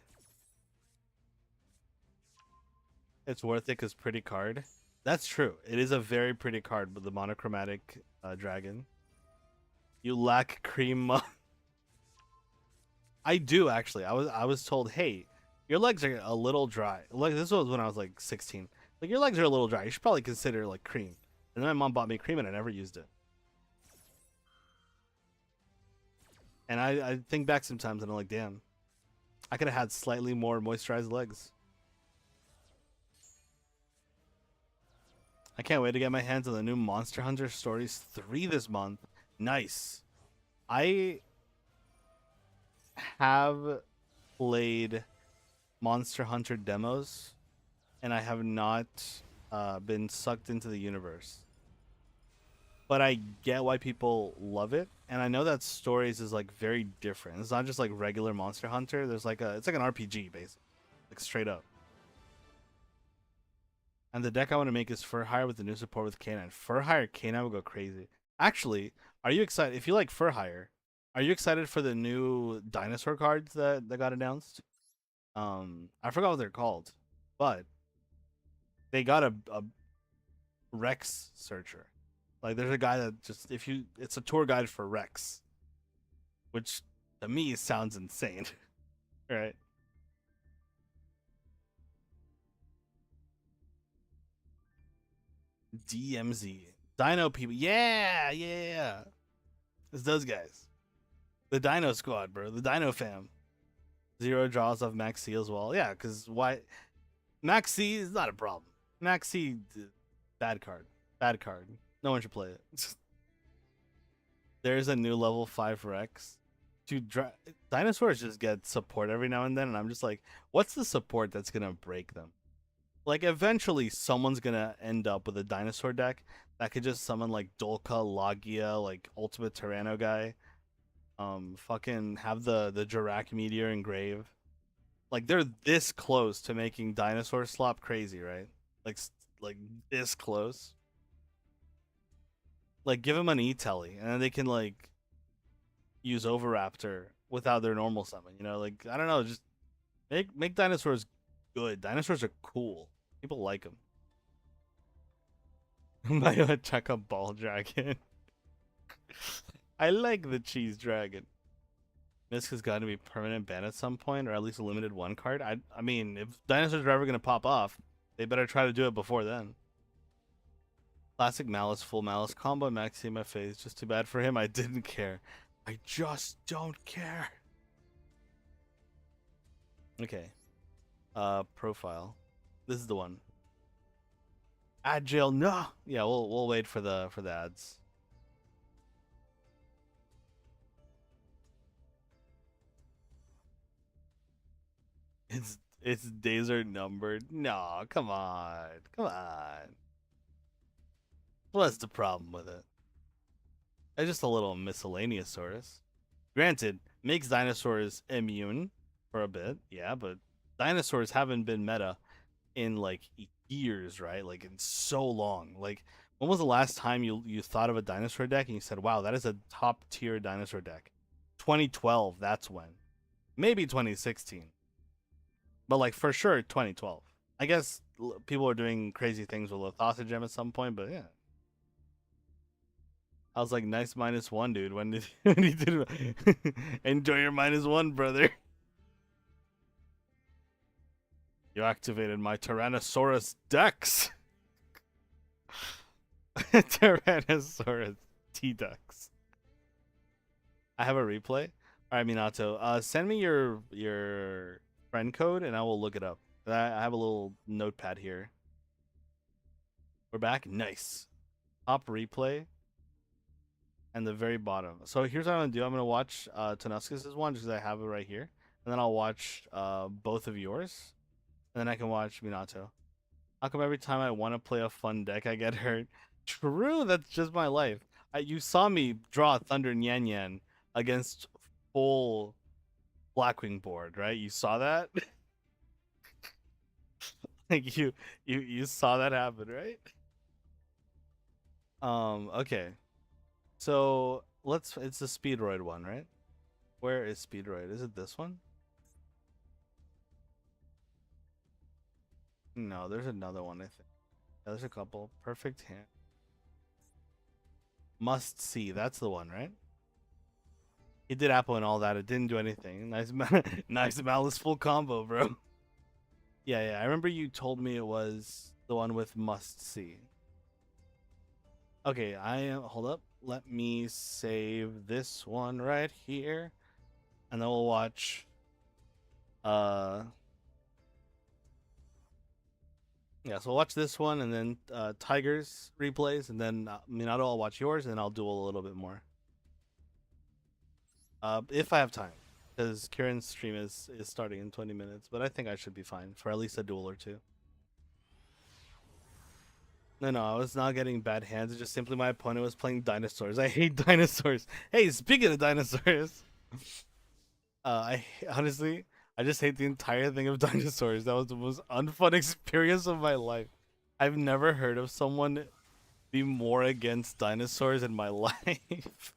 It's worth it because pretty card. That's true. It is a very pretty card with the monochromatic dragon. You lack cream. I do actually. I was told, hey, your legs are a little dry. Like this was when I was like 16. Like your legs are a little dry. You should probably consider like cream. And then my mom bought me cream and I never used it. And I think back sometimes and I'm like, damn, I could have had slightly more moisturized legs. I can't wait to get my hands on the new Monster Hunter Stories 3 this month. Nice. I have played Monster Hunter demos, and I have not been sucked into the universe. But I get why people love it, and I know that Stories is like very different. It's not just like regular Monster Hunter. There's like it's like an RPG basically, like straight up. And the deck I want to make is Fur Hire with the new support with Canine. Fur Hire Canine will go crazy. Actually, are you excited? If you like Fur Hire, are you excited for the new dinosaur cards that got announced? I forgot what they're called, but they got a Rex searcher. Like there's a guy that just if you it's a tour guide for Rex, which to me sounds insane, right? DMZ Dino people, yeah, yeah. It's those guys, the Dino Squad, bro, the Dino fam. Zero draws off Max C as well, yeah. Because why? Max C is not a problem. Max C, bad card, bad card. No one should play it. There's a new level 5 Rex. Dude, dinosaurs just get support every now and then, and I'm just like, what's the support that's gonna break them? Like, eventually, someone's gonna end up with a dinosaur deck that could just summon like Dolka, Logia, like Ultimate Tyranno guy. Fucking have the Jirac Meteor engrave. Like they're this close to making dinosaur slop crazy, right? Like like this close. Like give them an E-Telly, and then they can like use Overraptor without their normal summon. You know, like I don't know, just make dinosaurs good. Dinosaurs are cool. People like them. My check a ball dragon. I like the cheese dragon. Misk has got to be permanent ban at some point, or at least a limited one card. I mean, if dinosaurs are ever gonna pop off, they better try to do it before then. Classic Malice, full Malice combo, Maxi in my face. Just too bad for him. I didn't care. I just don't care. Okay. Profile. This is the one. Ad jail. No. Yeah, we'll wait for the ads. Its days are numbered. No, come on. Come on. What's the problem with it? It's just a little miscellaneous Saurus. Granted, makes dinosaurs immune for a bit, yeah, but dinosaurs haven't been meta in like years, right? Like in so long. Like when was the last time you thought of a dinosaur deck and you said, "Wow, that is a top tier dinosaur deck"? 2012, that's when. Maybe 2016. But like for sure 2012. I guess people are doing crazy things with Lothosogem at some point, but yeah. I was like, nice -1, dude. When did when he did enjoy your -1, brother? You activated my Tyrannosaurus Dex. Tyrannosaurus T-Dex. I have a replay. All right, Minato. Send me your friend code and I will look it up. I have a little notepad here. We're back. Nice. Top replay. And the very bottom. So here's what I'm gonna do. I'm gonna watch Tanuscus's one just because I have it right here, and then I'll watch both of yours, and then I can watch Minato. How come every time I want to play a fun deck, I get hurt? True, that's just my life. You saw me draw Thunder Nyan Nyan against full Blackwing board, right? You saw that. Like you saw that happen, right? Okay. So it's the Speedroid one, right? Where is Speedroid? Is it this one? No, there's another one, I think. there's a couple. Perfect hand. Must see. That's the one, right? He did Apple and all that. It didn't do anything. Nice, nice Malice full combo, bro. Yeah. I remember you told me it was the one with must see. Okay, I am. Hold up. Let me save this one right here, and then we'll watch. Yeah, so we'll watch this one, and then Tiger's replays, and then I'll watch yours, and then I'll duel a little bit more. If I have time, because Kieran's stream is starting in 20 minutes, but I think I should be fine for at least a duel or two. No, I was not getting bad hands. It's just simply my opponent was playing dinosaurs. I hate dinosaurs. Hey, speaking of dinosaurs, honestly, I just hate the entire thing of dinosaurs. That was the most unfun experience of my life. I've never heard of someone be more against dinosaurs in my life.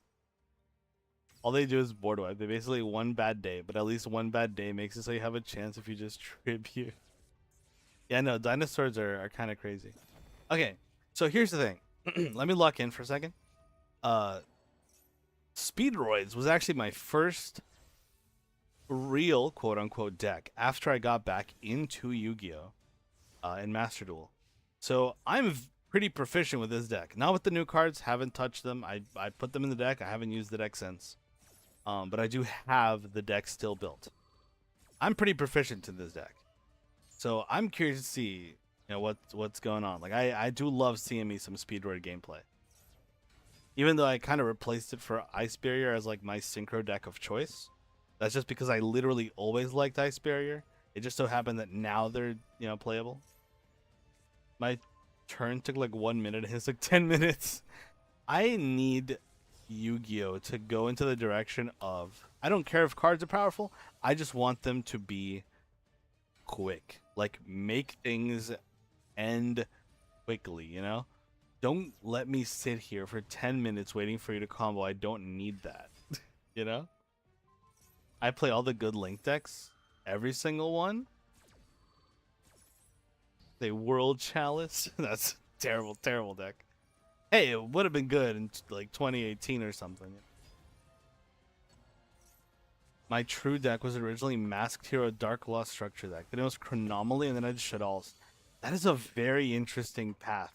All they do is board wipe. They basically one bad day, but at least one bad day makes it so you have a chance if you just tribute. Yeah, no, dinosaurs are kind of crazy. Okay, so here's the thing. Let me lock in for a second. Speedroids was actually my first real quote-unquote deck after I got back into Yu-Gi-Oh! In Master Duel. So I'm pretty proficient with this deck. Not with the new cards, haven't touched them. I put them in the deck. I haven't used the deck since. But I do have the deck still built. I'm pretty proficient in this deck. So I'm curious to see what's going on. Like I do love seeing me some Speedroid gameplay. Even though I kind of replaced it for Ice Barrier as like my synchro deck of choice. That's just because I literally always liked Ice Barrier. It just so happened that now they're, playable. My turn took like 1 minute and it's like 10 minutes. I need Yu-Gi-Oh! To go into the direction of, I don't care if cards are powerful, I just want them to be quick. Like, make things end quickly, Don't let me sit here for 10 minutes waiting for you to combo. I don't need that, I play all the good Link decks, every single one. They World Chalice. That's a terrible, terrible deck. Hey, it would have been good in like 2018 or something. My true deck was originally Masked Hero Dark Law Structure deck. Then it was Chronomaly, and then I did Shaddolls. That is a very interesting path.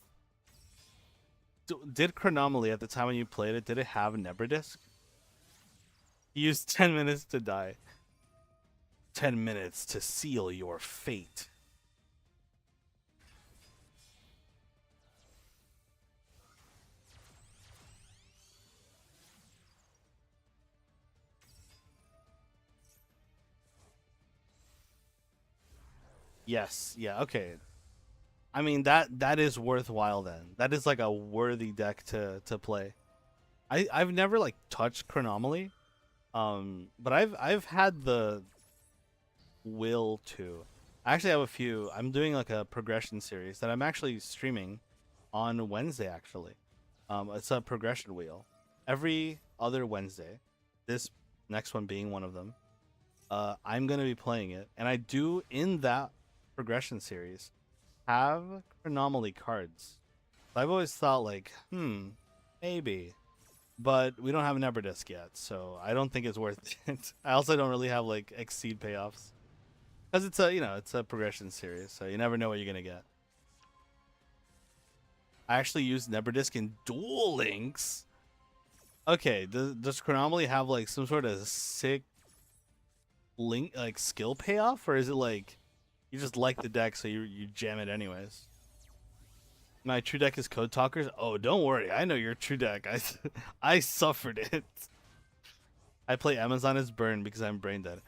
Did Chronomaly at the time when you played it, did it have Nebrodisk? You used 10 minutes to die. 10 minutes to seal your fate. Yes, yeah, okay. I mean that is worthwhile then. That is like a worthy deck to play. I've never like touched Chronomaly. But I've had the will to. I actually have a few. I'm doing like a progression series that I'm actually streaming on Wednesday actually. It's a progression wheel. Every other Wednesday. This next one being one of them. I'm going to be playing it, and I do in that progression series have Chronomaly cards. I've always thought like, maybe. But we don't have an Nebrodisk yet, so I don't think it's worth it. I also don't really have like Exceed payoffs, because it's a progression series, so you never know what you're gonna get. I actually used Nebrodisk in Duel Links. Okay, does Chronomaly have like some sort of sick link like skill payoff, or is it like you just like the deck so you jam it anyways? My true deck is Code Talkers. Oh, don't worry. I know your true deck. I suffered it. I play Amazonas Burn because I'm brain dead.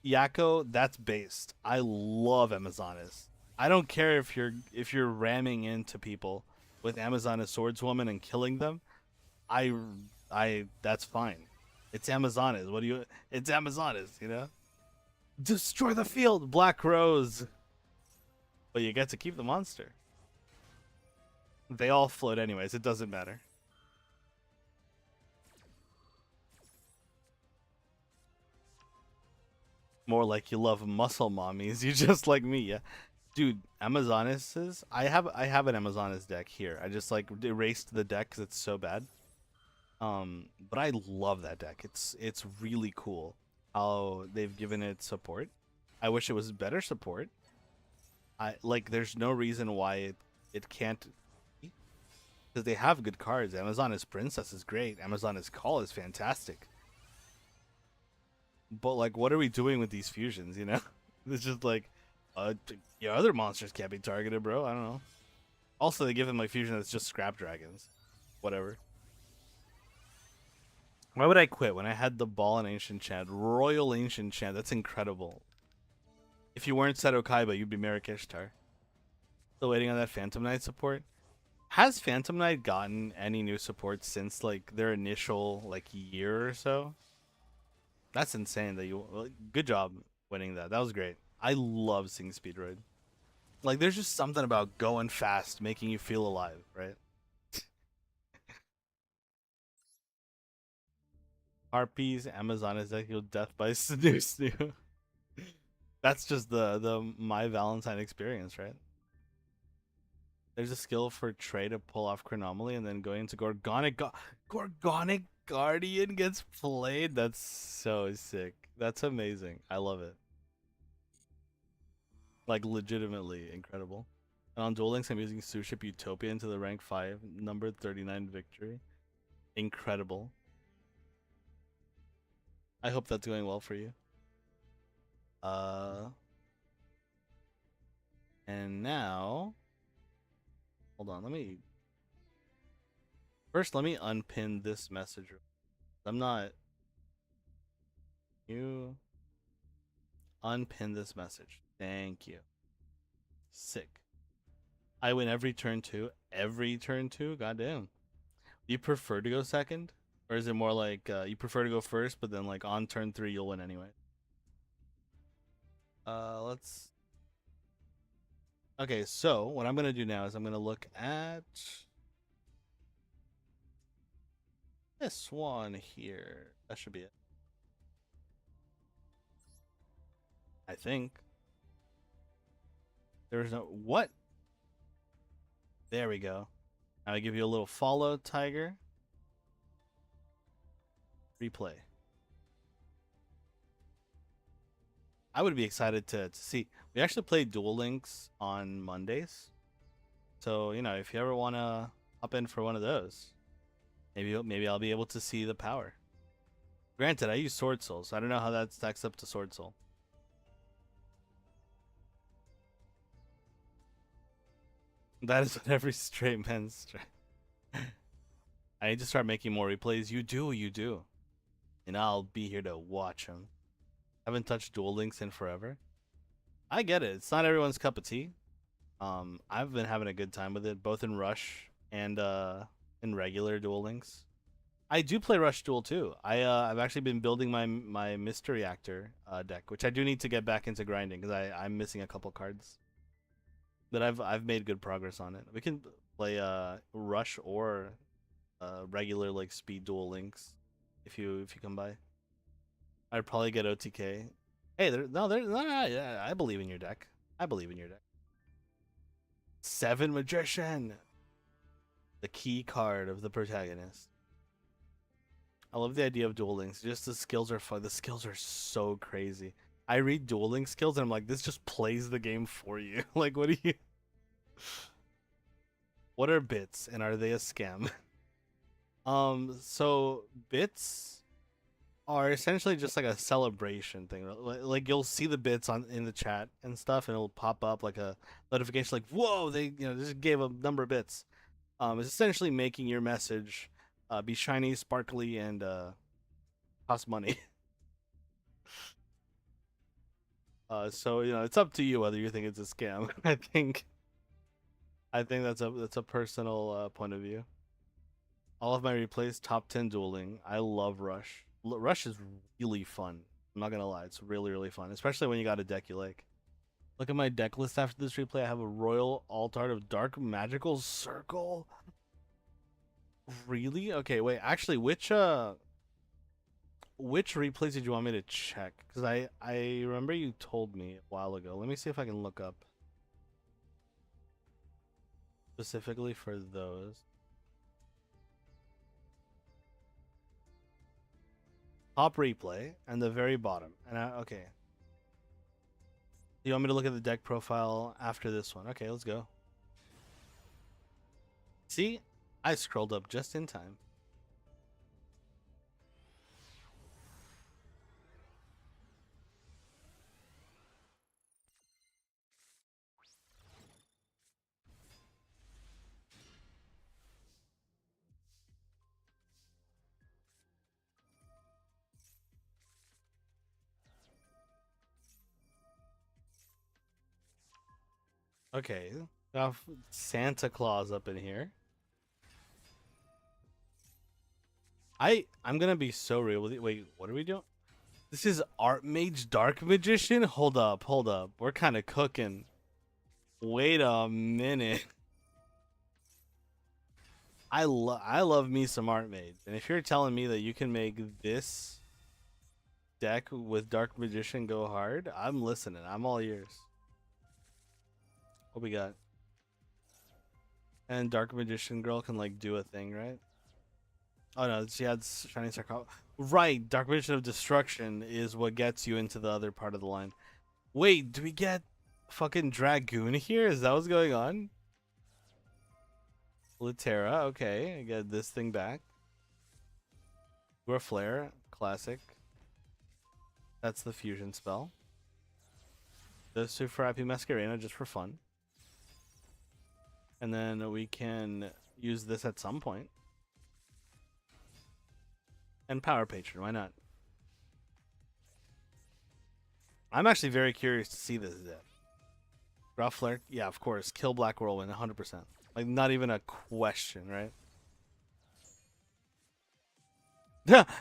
Yakko, that's based. I love Amazonas. I don't care if you're ramming into people with Amazonas Swordswoman and killing them. That's fine. It's Amazonas. It's Amazonas, Destroy the field, Black Rose. But you get to keep the monster. They all float anyways, it doesn't matter. More like you love muscle mommies, you just like me, yeah. Dude, Amazonas. I have an Amazonas deck here. I just like erased the deck because it's so bad. But I love that deck. It's really cool how they've given it support. I wish it was better support. I like. There's no reason why it can't, because they have good cards. Amazonas Princess is great. Amazonas Call is fantastic. But like, what are we doing with these fusions? You know, it's just like, your other monsters can't be targeted, bro. I don't know. Also, they give them like fusion that's just scrap dragons. Whatever. Why would I quit when I had the ball in Ancient Chant? Royal Ancient Chant. That's incredible. If you weren't Seto Kaiba, you'd be Merrick Ishtar. Still waiting on that Phantom Knight support. Has Phantom Knight gotten any new support since like their initial like year or so? That's insane that you. Well, good job winning that. That was great. I love seeing Speedroid. Like, there's just something about going fast, making you feel alive, right? Harpies, Amazon, Ezekiel, Death by Snoo Snoo. That's just the My Valentine experience, right? There's a skill for Trey to pull off Chronomaly and then going into Gorgonic Guardian gets played. That's so sick. That's amazing. I love it. Like, legitimately incredible. And on Duel Links, I'm using Suship Utopia into the rank 5, numbered 39 victory. Incredible. I hope that's going well for you. And now, hold on, let me unpin this message. I'm not, you unpin this message. Thank you. Sick. I win every turn 2. Every turn 2? Goddamn. Do you prefer to go second? Or is it more like you prefer to go first, but then like on turn 3 you'll win anyway? Let's. Okay, so what I'm gonna do now is I'm gonna look at this one here. That should be it. I think. There's no what? There we go. Now I give you a little follow, Tiger. Replay. I would be excited to see. We actually play Duel Links on Mondays. So, you know, if you ever want to hop in for one of those, maybe I'll be able to see the power. Granted, I use Sword Soul, so I don't know how that stacks up to Sword Soul. That is what every straight man's I need to start making more replays. You do. And I'll be here to watch them. Haven't touched Duel Links in forever. I get it. It's not everyone's cup of tea. I've been having a good time with it, both in Rush and in regular Duel Links. I do play Rush Duel too. I've actually been building my Mystery Actor deck, which I do need to get back into grinding because I'm missing a couple cards. But I've made good progress on it. We can play Rush or regular like speed Duel Links if you come by. I'd probably get OTK. Hey, yeah, I believe in your deck. 7 Magician, the key card of the protagonist. I love the idea of Duel Links. Just the skills are fun. The skills are so crazy. I read Duel Links skills and I'm like, this just plays the game for you. Like, what do you? What are bits and are they a scam? So bits are essentially just like a celebration thing. Like you'll see the bits in the chat and stuff, and it'll pop up like a notification, like, "Whoa, they just gave a number of bits." It's essentially making your message be shiny, sparkly, and cost money. So it's up to you whether you think it's a scam. I think that's a personal point of view. All of my replays top 10 dueling. I love Rush. Rush is really fun. I'm not gonna lie, it's really fun, especially when you got a deck you like. Look at my deck list after this replay. I have a Royal Altart of Dark Magical Circle. Really? Okay, wait. Actually, which replays did you want me to check? Because I remember you told me a while ago. Let me see if I can look up. specifically for those. Top replay and the very bottom. And okay. You want me to look at the deck profile after this one? Okay, let's go. See, I scrolled up just in time. Okay, got Santa Claus up in here. I'm gonna be so real with you. Wait, what are we doing? This is Art Mage Dark Magician? Hold up, hold up. We're kind of cooking. Wait a minute. I love me some Art Mage. And if you're telling me that you can make this deck with Dark Magician go hard, I'm listening. I'm all ears. What we got? And Dark Magician girl can like do a thing, right? Oh no, she had Shining Sarcophagus. Right, Dark Magician of Destruction is what gets you into the other part of the line. Wait, do we get fucking Dragoon here? Is that what's going on? Litera, okay, I get this thing back. Flare, classic. That's the fusion spell. Those two for IP Masquerena just for fun. And then we can use this at some point. And Power Patron, why not? I'm actually very curious to see this deck. Flare, yeah, of course. Kill Black Whirlwind, 100%. Like, not even a question, right?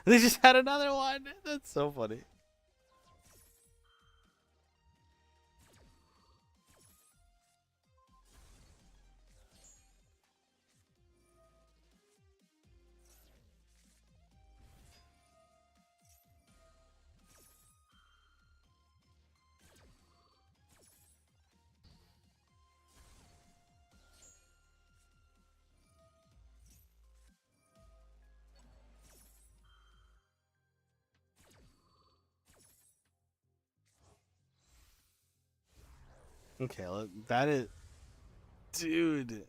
They just had another one. That's so funny. Okay, that is... Dude.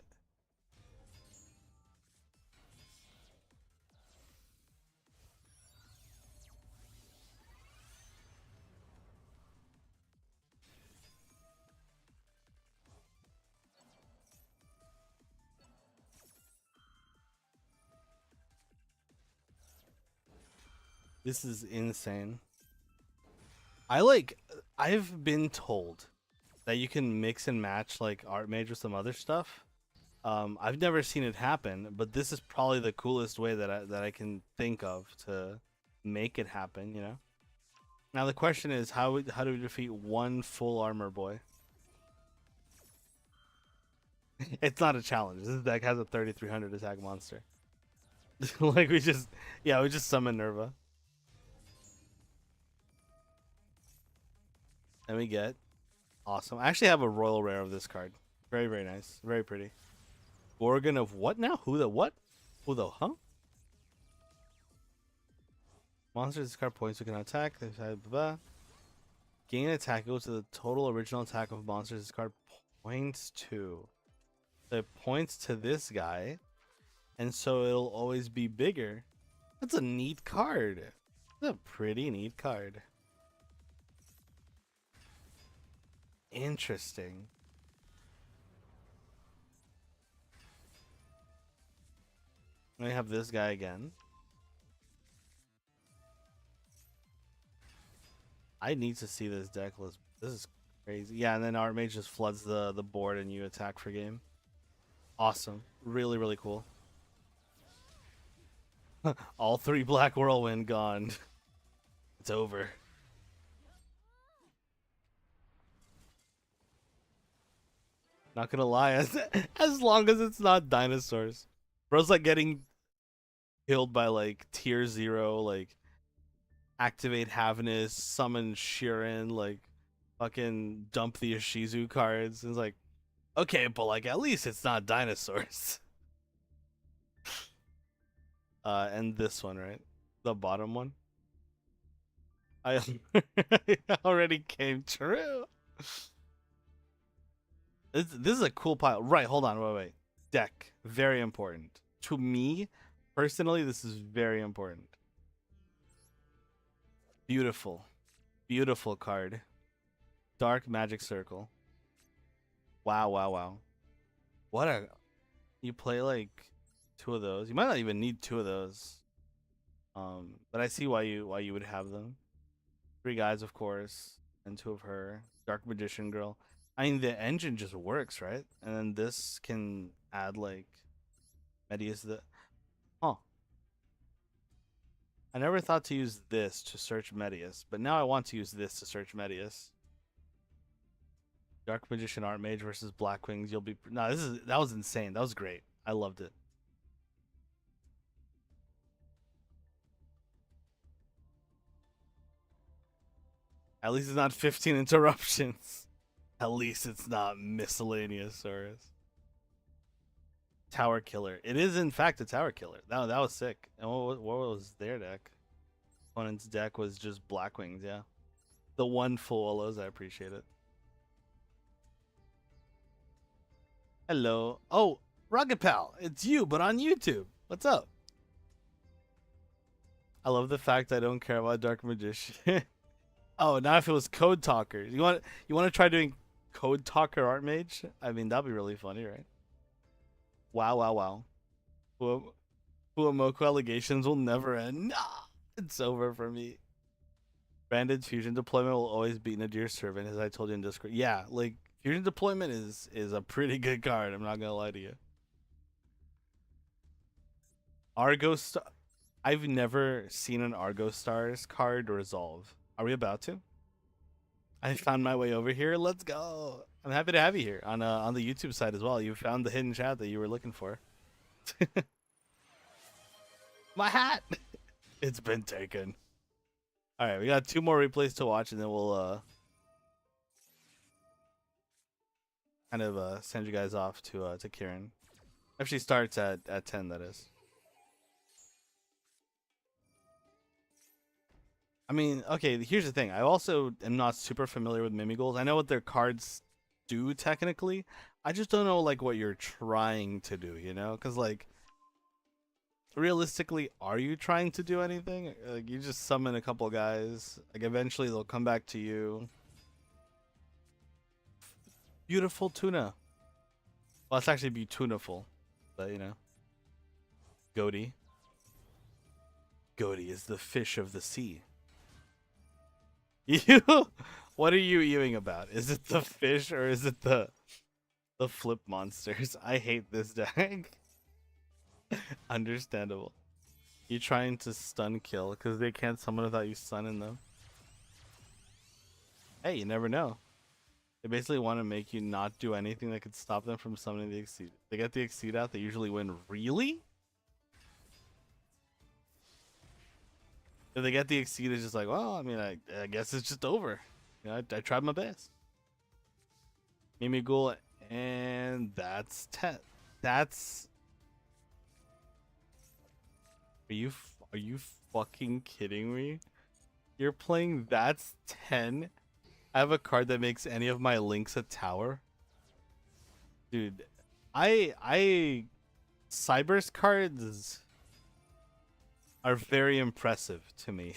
This is insane. I've been told that you can mix and match like Art Mage with some other stuff. I've never seen it happen, but this is probably the coolest way that I can think of to make it happen, you know? Now the question is how do we defeat one full armor boy? It's not a challenge. This deck has a 3300 attack monster. Like we just summon Nerva. And we get awesome. I actually have a royal rare of this card. Very, very nice. Very pretty. Gorgon of what now? Who the what? Who the huh? Monsters discard points we can attack. Gain attack equal to the total original attack of monsters discard points to. So it points to this guy. And so it'll always be bigger. That's a neat card. That's a pretty neat card. Interesting. We have this guy again. I need to see this deck list. This is crazy. Yeah, and then Art Mage just floods the board and you attack for game. Awesome. Really, really cool. All three Black Whirlwind gone. It's over. Not gonna lie, as long as it's not dinosaurs. Bro's like getting killed by like tier 0, like activate Havnus, summon Shirin, like fucking dump the Ishizu cards. It's like Okay, but like at least it's not dinosaurs. And this one, right? The bottom one. I already came true. This is a cool pile. Right, hold on, wait. Deck, very important. To me, personally, this is very important. Beautiful. Beautiful card. Dark Magic Circle. Wow, wow, wow. What a... You play like 2 of those. You might not even need 2 of those. But I see why you would have them. 3 guys, of course, and 2 of her. Dark Magician Girl. I mean, the engine just works, right? And then this can add like Medius. Huh. I never thought to use this to search Medius, but now I want to use this to search Medius. Dark Magician Archmage versus Blackwings. You'll be no. That was insane. That was great. I loved it. At least it's not 15 interruptions. At least it's not miscellaneous Saurus. Tower Killer. It is in fact a Tower Killer. That was sick. And what was their deck? Opponent's deck was just Blackwings. Yeah. The one full Olos. I appreciate it. Hello. Oh, Rocket Pal, it's you, but on YouTube. What's up? I love the fact I don't care about Dark Magician. Oh, now if it was Code Talker. You want to try doing Code Talker Archmage? I mean, that'd be really funny, right? Wow, wow, wow. Fuamoku allegations will never end. Nah, it's over for me. Branded Fusion Deployment will always beat Nadir's Servant, as I told you in Discord. Yeah, like, Fusion Deployment is a pretty good card. I'm not gonna lie to you. Argo Star. I've never seen an Argo Stars card resolve. Are we about to? I found my way over here. Let's go. I'm happy to have you here on the YouTube side as well. You found the hidden chat that you were looking for. My hat. It's been taken. All right, we got 2 more replays to watch, and then we'll kind of send you guys off to Kieran. Actually starts at 10, that is. I mean, okay, here's the thing. I also am not super familiar with Mimigulls. I know what their cards do technically. I just don't know like what you're trying to do, you know? Cuz like realistically, are you trying to do anything? Like you just summon a couple guys, like eventually they'll come back to you. Beautiful tuna. Well, it's actually beautiful, but you know. Goaty. Goaty is the fish of the sea. You, what are you ewing about? Is it the fish or is it the flip monsters? I hate this deck. Understandable. You trying to stun kill because they can't summon without you stunning them. Hey, you never know. They basically want to make you not do anything that could stop them from summoning the Exceed. They get the Exceed out, they usually win. Really? If they get the Exceed, it's just like, well, I mean, I guess it's just over. You know, I tried my best. Mimigul, and that's 10. That's... Are you fucking kidding me? You're playing that's 10? I have a card that makes any of my links a tower? Dude, Cyber's cards are very impressive to me.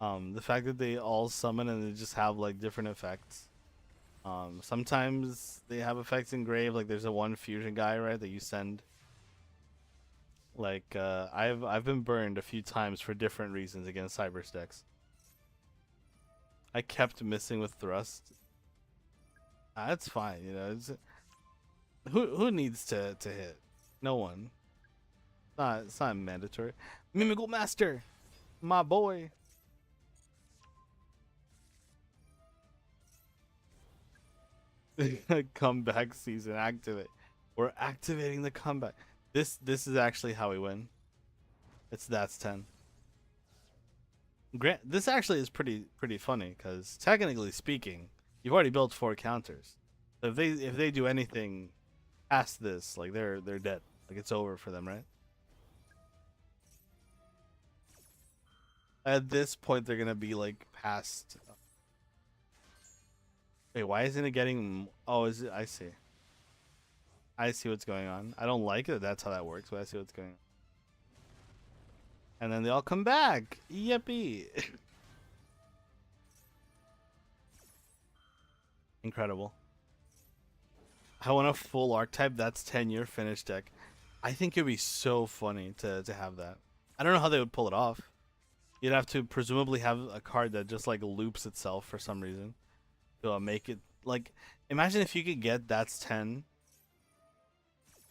The fact that they all summon and they just have like different effects. Sometimes they have effects engraved, like there's a one fusion guy, right, that you send. Like I've been burned a few times for different reasons against Cyber's decks. I kept missing with thrust. That's fine, you know. Who needs to hit? No one. It's not mandatory. Mimigul Master, my boy. Comeback season, activate. We're activating the comeback. This is actually how we win. That's 10. This actually is pretty funny because technically speaking, you've already built 4 counters. So if they do anything past this, like they're dead. Like it's over for them, right? At this point, they're gonna be like past. Wait, why isn't it getting? Oh, is it? I see. I see what's going on. I don't like it. That's how that works, but I see what's going on. And then they all come back. Yippee! Incredible. I want a full archetype. That's 10-year finish deck. I think it'd be so funny to have that. I don't know how they would pull it off. You'd have to presumably have a card that just like loops itself for some reason to make it like. Imagine if you could get that's 10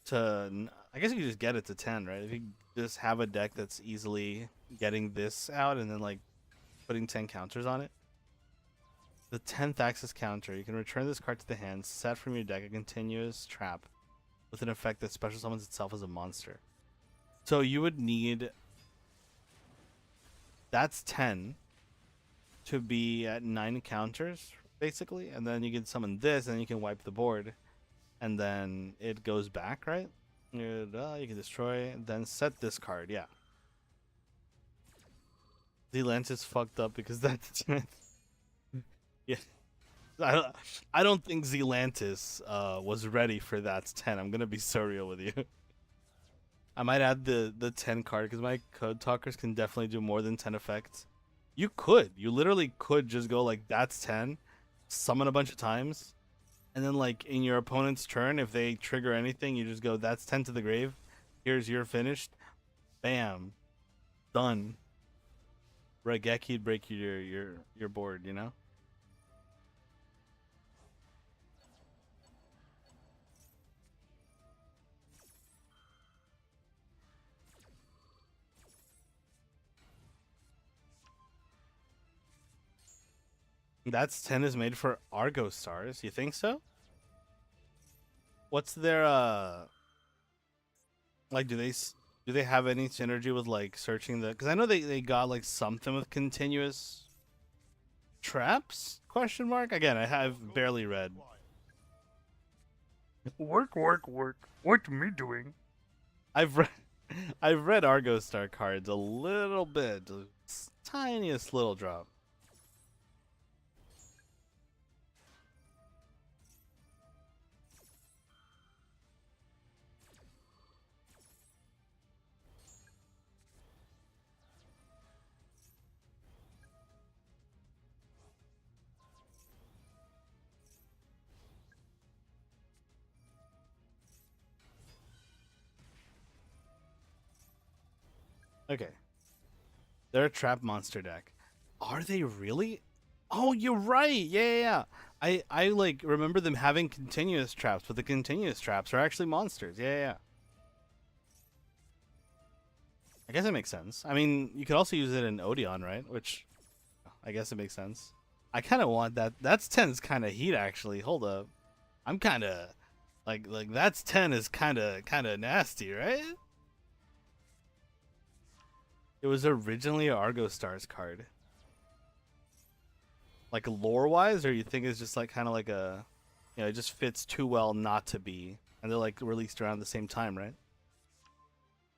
to. I guess you could just get it to 10, right? If you just have a deck that's easily getting this out and then like putting 10 counters on it. The 10th access counter. You can return this card to the hand, set from your deck a continuous trap with an effect that special summons itself as a monster. So you would need that's 10 to be at 9 counters, basically. And then you can summon this, and then you can wipe the board. And then it goes back, right? You can destroy, then set this card, yeah. Zealantis fucked up because that's... yeah. I don't think Zealantis was ready for that's 10. I'm going to be so real with you. I might add the 10 card because my code talkers can definitely do more than 10 effects. You literally could just go like that's 10, summon a bunch of times, and then like in your opponent's turn, if they trigger anything, you just go that's 10 to the grave. Here's your finished. Bam, done. Raigeki break your board, you know. That's 10 is made for Argo stars. You think so? What's their like do they have any synergy with like searching the cuz I know they got like something with continuous traps? Question mark. Again, I have barely read. Work. What me doing? I've read I've read Argo star cards a little bit. Tiniest little drop. Okay. They're a trap monster deck. Are they really? Oh, you're right. Yeah. I like remember them having continuous traps, but the continuous traps are actually monsters. Yeah. I guess it makes sense. I mean, you could also use it in Odeon, right? Which I guess it makes sense. I kind of want that. That's 10's kind of heat actually. Hold up. I'm kind of like that's 10 is kind of nasty, right? It was originally a Argo Stars card. Like lore-wise, or you think it's just like kind of like a, you know, it just fits too well not to be, and they're like released around the same time, right?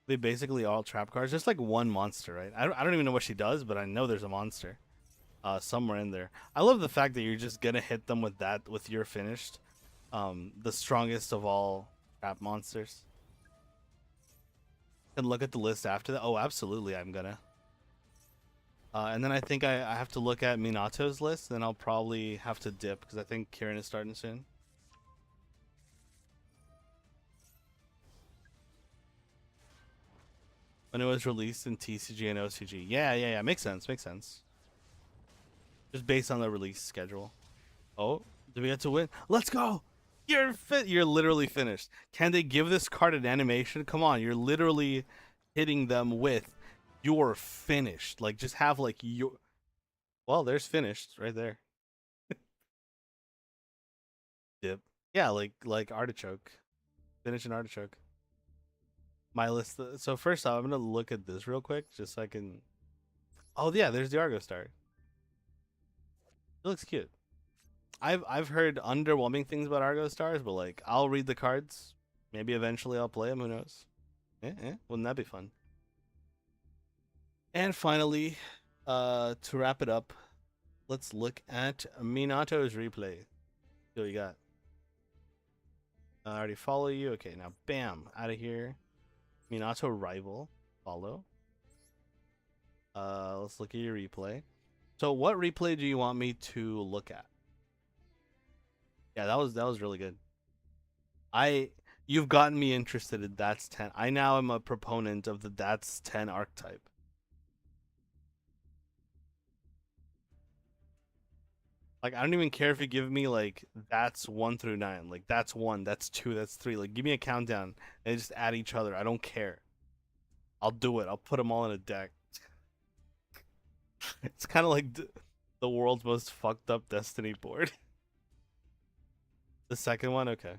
They basically all trap cards, just like one monster, right? I don't even know what she does, but I know there's a monster, somewhere in there. I love the fact that you're just gonna hit them with that with your finished, the strongest of all trap monsters. And look at the list after that. Oh, absolutely, I'm gonna. And then I think I have to look at Minato's list. Then I'll probably have to dip because I think Kieran is starting soon. When it was released in TCG and OCG. Yeah. Makes sense. Just based on the release schedule. Oh, do we get to win? Let's go! You're literally finished. Can they give this card an animation? Come on, you're literally hitting them with you're finished. Like just have like your well, there's finished right there. Dip. Yeah, like artichoke. Finish an artichoke. My list. So first off, I'm gonna look at this real quick, just so I can. Oh yeah, there's the Argo Star. It looks cute. I've heard underwhelming things about Argo Stars, but like I'll read the cards. Maybe eventually I'll play them. Who knows? Wouldn't that be fun? And finally, to wrap it up, let's look at Minato's replay. See what you got. I already follow you. Okay, now bam, out of here. Minato rival, follow. Let's look at your replay. So what replay do you want me to look at? Yeah, that was really good. You've gotten me interested in That's 10. I now am a proponent of the That's 10 archetype. Like, I don't even care if you give me, like, that's 1 through 9. Like, that's 1, that's 2, that's 3. Like, give me a countdown and just add each other. I don't care. I'll do it. I'll put them all in a deck. It's kind of like the world's most fucked up Destiny board. The second one? Okay.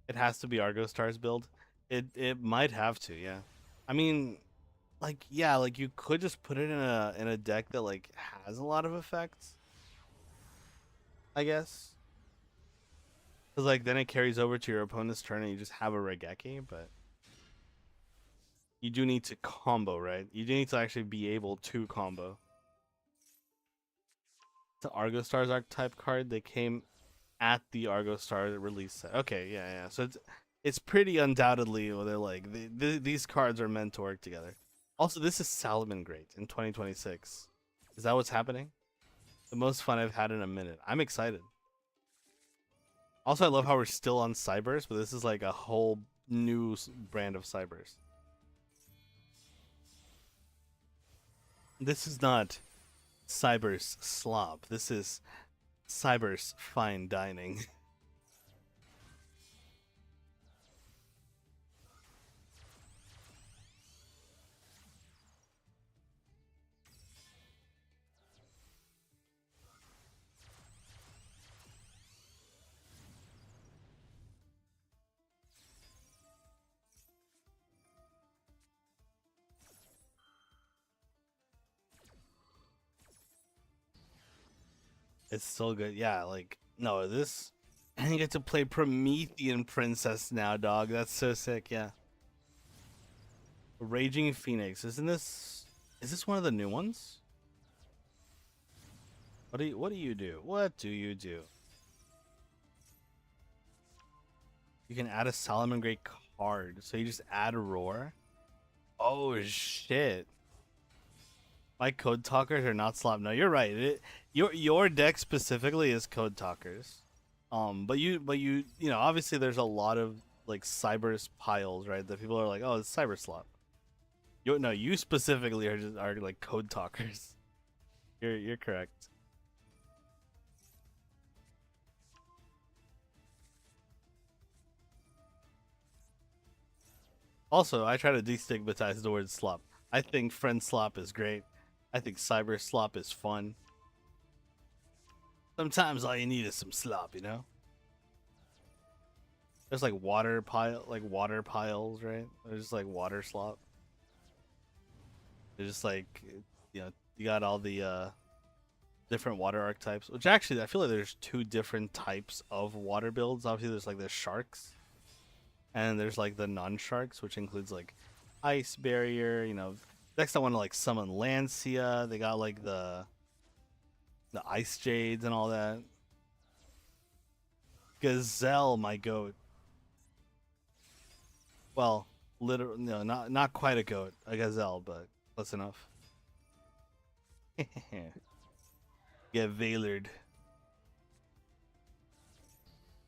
It has to be Argo Stars build. It might have to, yeah. I mean, like, yeah, like, you could just put it in a deck that, like, has a lot of effects, I guess. Because, like, then it carries over to your opponent's turn and you just have a Regeki, but you do need to combo, right? You do need to actually be able to combo. The Argo Stars archetype card, they came at the Argo Stars release set. Okay, yeah. So it's pretty undoubtedly, well, they're like, these cards are meant to work together. Also, this is Salomon Great in 2026. Is that what's happening? The most fun I've had in a minute. I'm excited. Also, I love how we're still on Cybers, but this is like a whole new brand of Cybers. This is not Cybers slop. This is Cybers fine dining. It's so good. Yeah, like, no, this. And you get to play Promethean Princess now, dog. That's so sick, yeah. Raging Phoenix. Isn't this. Is this one of the new ones? What do you do? What do you do? You can add a Solomon Great card. So you just add a roar. Oh shit. My code talkers are not slop. No, you're right. Your deck specifically is code talkers. But you know, obviously there's a lot of like Cybers piles, right? That people are like, oh, it's Cyber slop. You specifically are like code talkers. You're correct. Also, I try to destigmatize the word slop. I think friend slop is great. I think cyber slop is fun. Sometimes all you need is some slop, you know? There's like water piles, right? There's just like water slop. There's just like, you know, you got all the different water archetypes, which actually I feel like there's two different types of water builds. Obviously there's like the sharks and there's like the non-sharks, which includes like ice barrier, you know. Next I want to like summon Lancia. They got like the ice jades and all that. Gazelle, my goat. Well, literally, no, not quite a goat, a gazelle, but close enough. Get Veilered.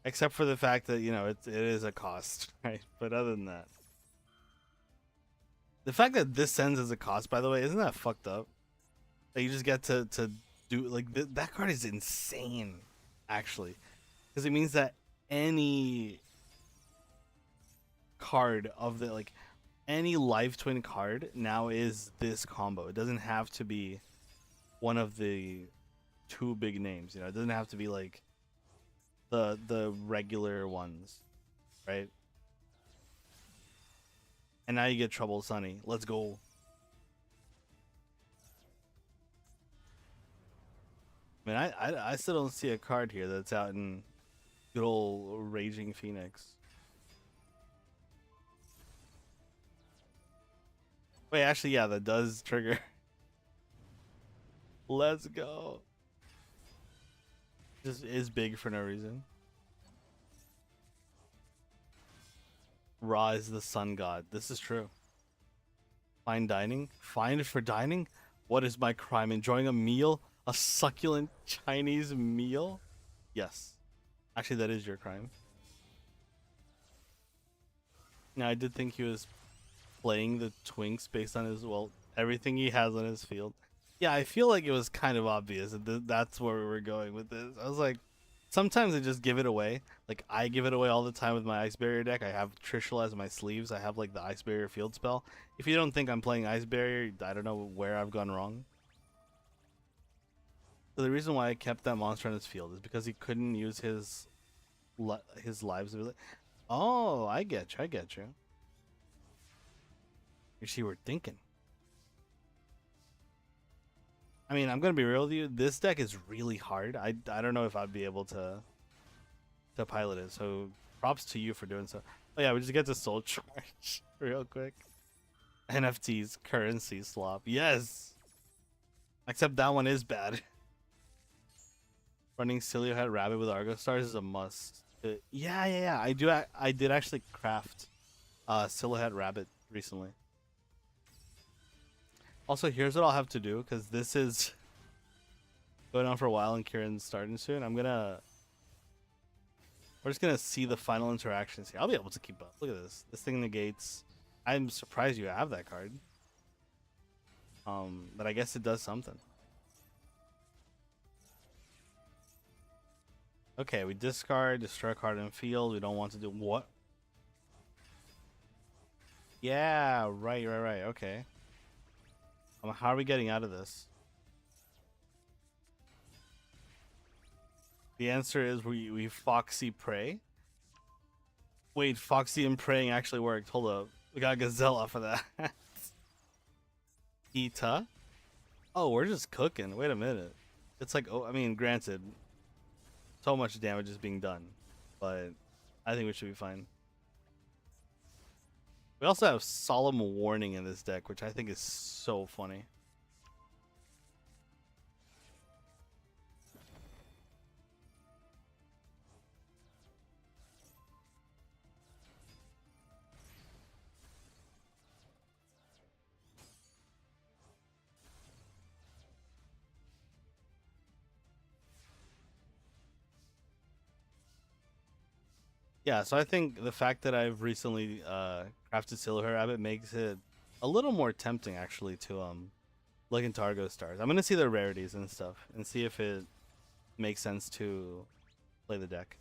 Except for the fact that, you know, it is a cost, right? But other than that, the fact that this sends as a cost, by the way, isn't that fucked up? That you just get to do like that card is insane, actually, because it means that any card of the like any live twin card now is this combo. It doesn't have to be one of the two big names, you know. It doesn't have to be like the regular ones, right? And now you get Trouble Sunny. Let's go. I mean, I still don't see a card here that's out in good old Raging Phoenix. Wait, actually, yeah, that does trigger. Let's go. Just is big for no reason. Ra is the sun god. This is true. Fine dining? Fine for dining? What is my crime? Enjoying a meal? A succulent Chinese meal? Yes. Actually, that is your crime. Now, I did think he was playing the Twinks based on his, well, everything he has on his field. Yeah, I feel like it was kind of obvious that that's where we were going with this. I was like, sometimes I just give it away. Like, I give it away all the time with my Ice Barrier deck. I have Trishul as my sleeves. I have, like, the Ice Barrier field spell. If you don't think I'm playing Ice Barrier, I don't know where I've gone wrong. So the reason why I kept that monster on his field is because he couldn't use his lives. Oh, I get you. I get you. You see, we're thinking. I mean, I'm gonna be real with you. This deck is really hard. I don't know if I'd be able to pilot it. So props to you for doing so. Oh yeah, we just get to Soul Charge real quick. NFTs, currency swap. Yes. Except that one is bad. Running Silhouette Rabbit with Argo Stars is a must. Yeah. I did actually craft Silhouette Rabbit recently. Also, here's what I'll have to do, because this is going on for a while and Kieran's starting soon. We're just gonna see the final interactions here. I'll be able to keep up. Look at this. This thing negates. I'm surprised you have that card. But I guess it does something. Okay, we discard, destroy a card in field. We don't want to do what? Yeah, right. Okay. How are we getting out of this? The answer is we Foxy Prey. Wait, Foxy and Praying actually worked. Hold up. We got Gazelle off of that. Ita? Oh, we're just cooking. Wait a minute. It's like, oh, I mean, granted, so much damage is being done, but I think we should be fine. We also have Solemn Warning in this deck, which I think is so funny. Yeah, so I think the fact that I've recently crafted Silver Rabbit makes it a little more tempting, actually, to look into Argo Stars. I'm gonna see the rarities and stuff and see if it makes sense to play the deck.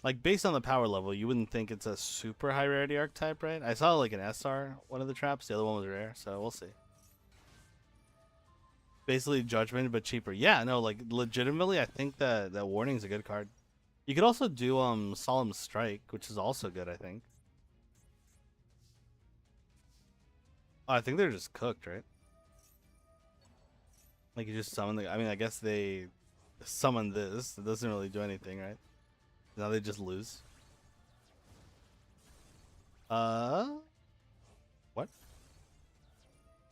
Like, based on the power level, you wouldn't think it's a super high rarity archetype, right? I saw like an SR, one of the traps, the other one was rare, so we'll see. Basically Judgment, but cheaper. Yeah, no, like, legitimately, I think that Warning's a good card. You could also do Solemn Strike, which is also good, I think. Oh, I think they're just cooked, right? Like, you just summon the... I mean, I guess they summon this. It doesn't really do anything, right? Now they just lose. What?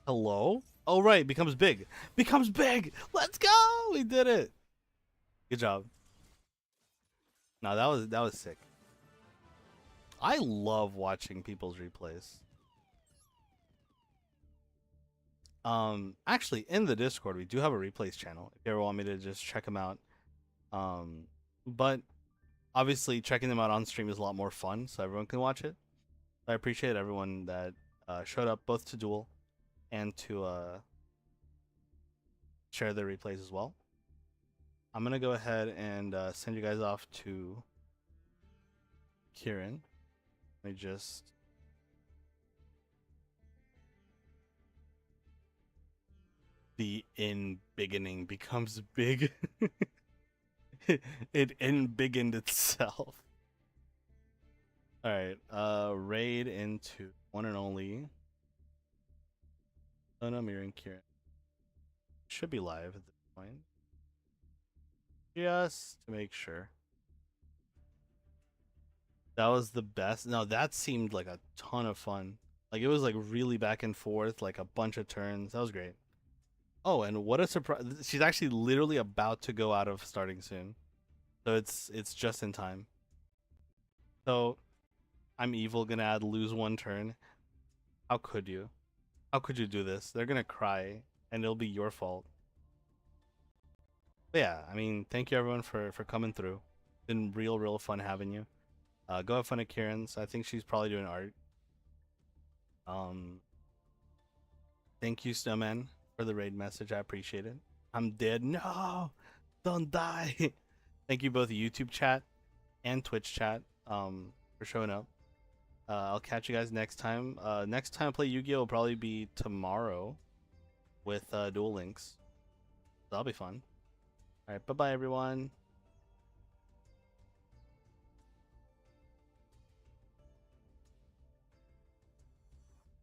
Hello? Oh, right, becomes big. Becomes big! Let's go! We did it! Good job. No, that was sick. I love watching people's replays. Actually, in the Discord, we do have a replays channel. If you ever want me to just check them out. But obviously, checking them out on stream is a lot more fun, so everyone can watch it. I appreciate everyone that showed up both to Duel and to share their replays as well. I'm gonna go ahead and send you guys off to Kieran. Let me just... The in-beginning becomes big. It in-biggened itself. Alright, raid into one and only. Oh no, Mir and Kieran. Should be live at this point. just to make sure. That was the best. No, that seemed like a ton of fun. Like it was like really back and forth, like a bunch of turns. That was great. Oh, and what a surprise! She's actually literally about to go out of starting soon, so it's just in time. So I'm evil, gonna add lose one turn. How could you? How could you do this? They're gonna cry, and it'll be your fault. But yeah, I mean, thank you everyone for coming through. Been real fun having you. Go have fun at Kieran's. I think she's probably doing art. Um, thank you, Snowman, for the raid message. I appreciate it. I'm dead. No, don't die. Thank you both YouTube chat and Twitch chat for showing up. I'll catch you guys next time. Next time I play Yu-Gi-Oh will probably be tomorrow with Duel Links. That'll be fun. All right, bye bye everyone.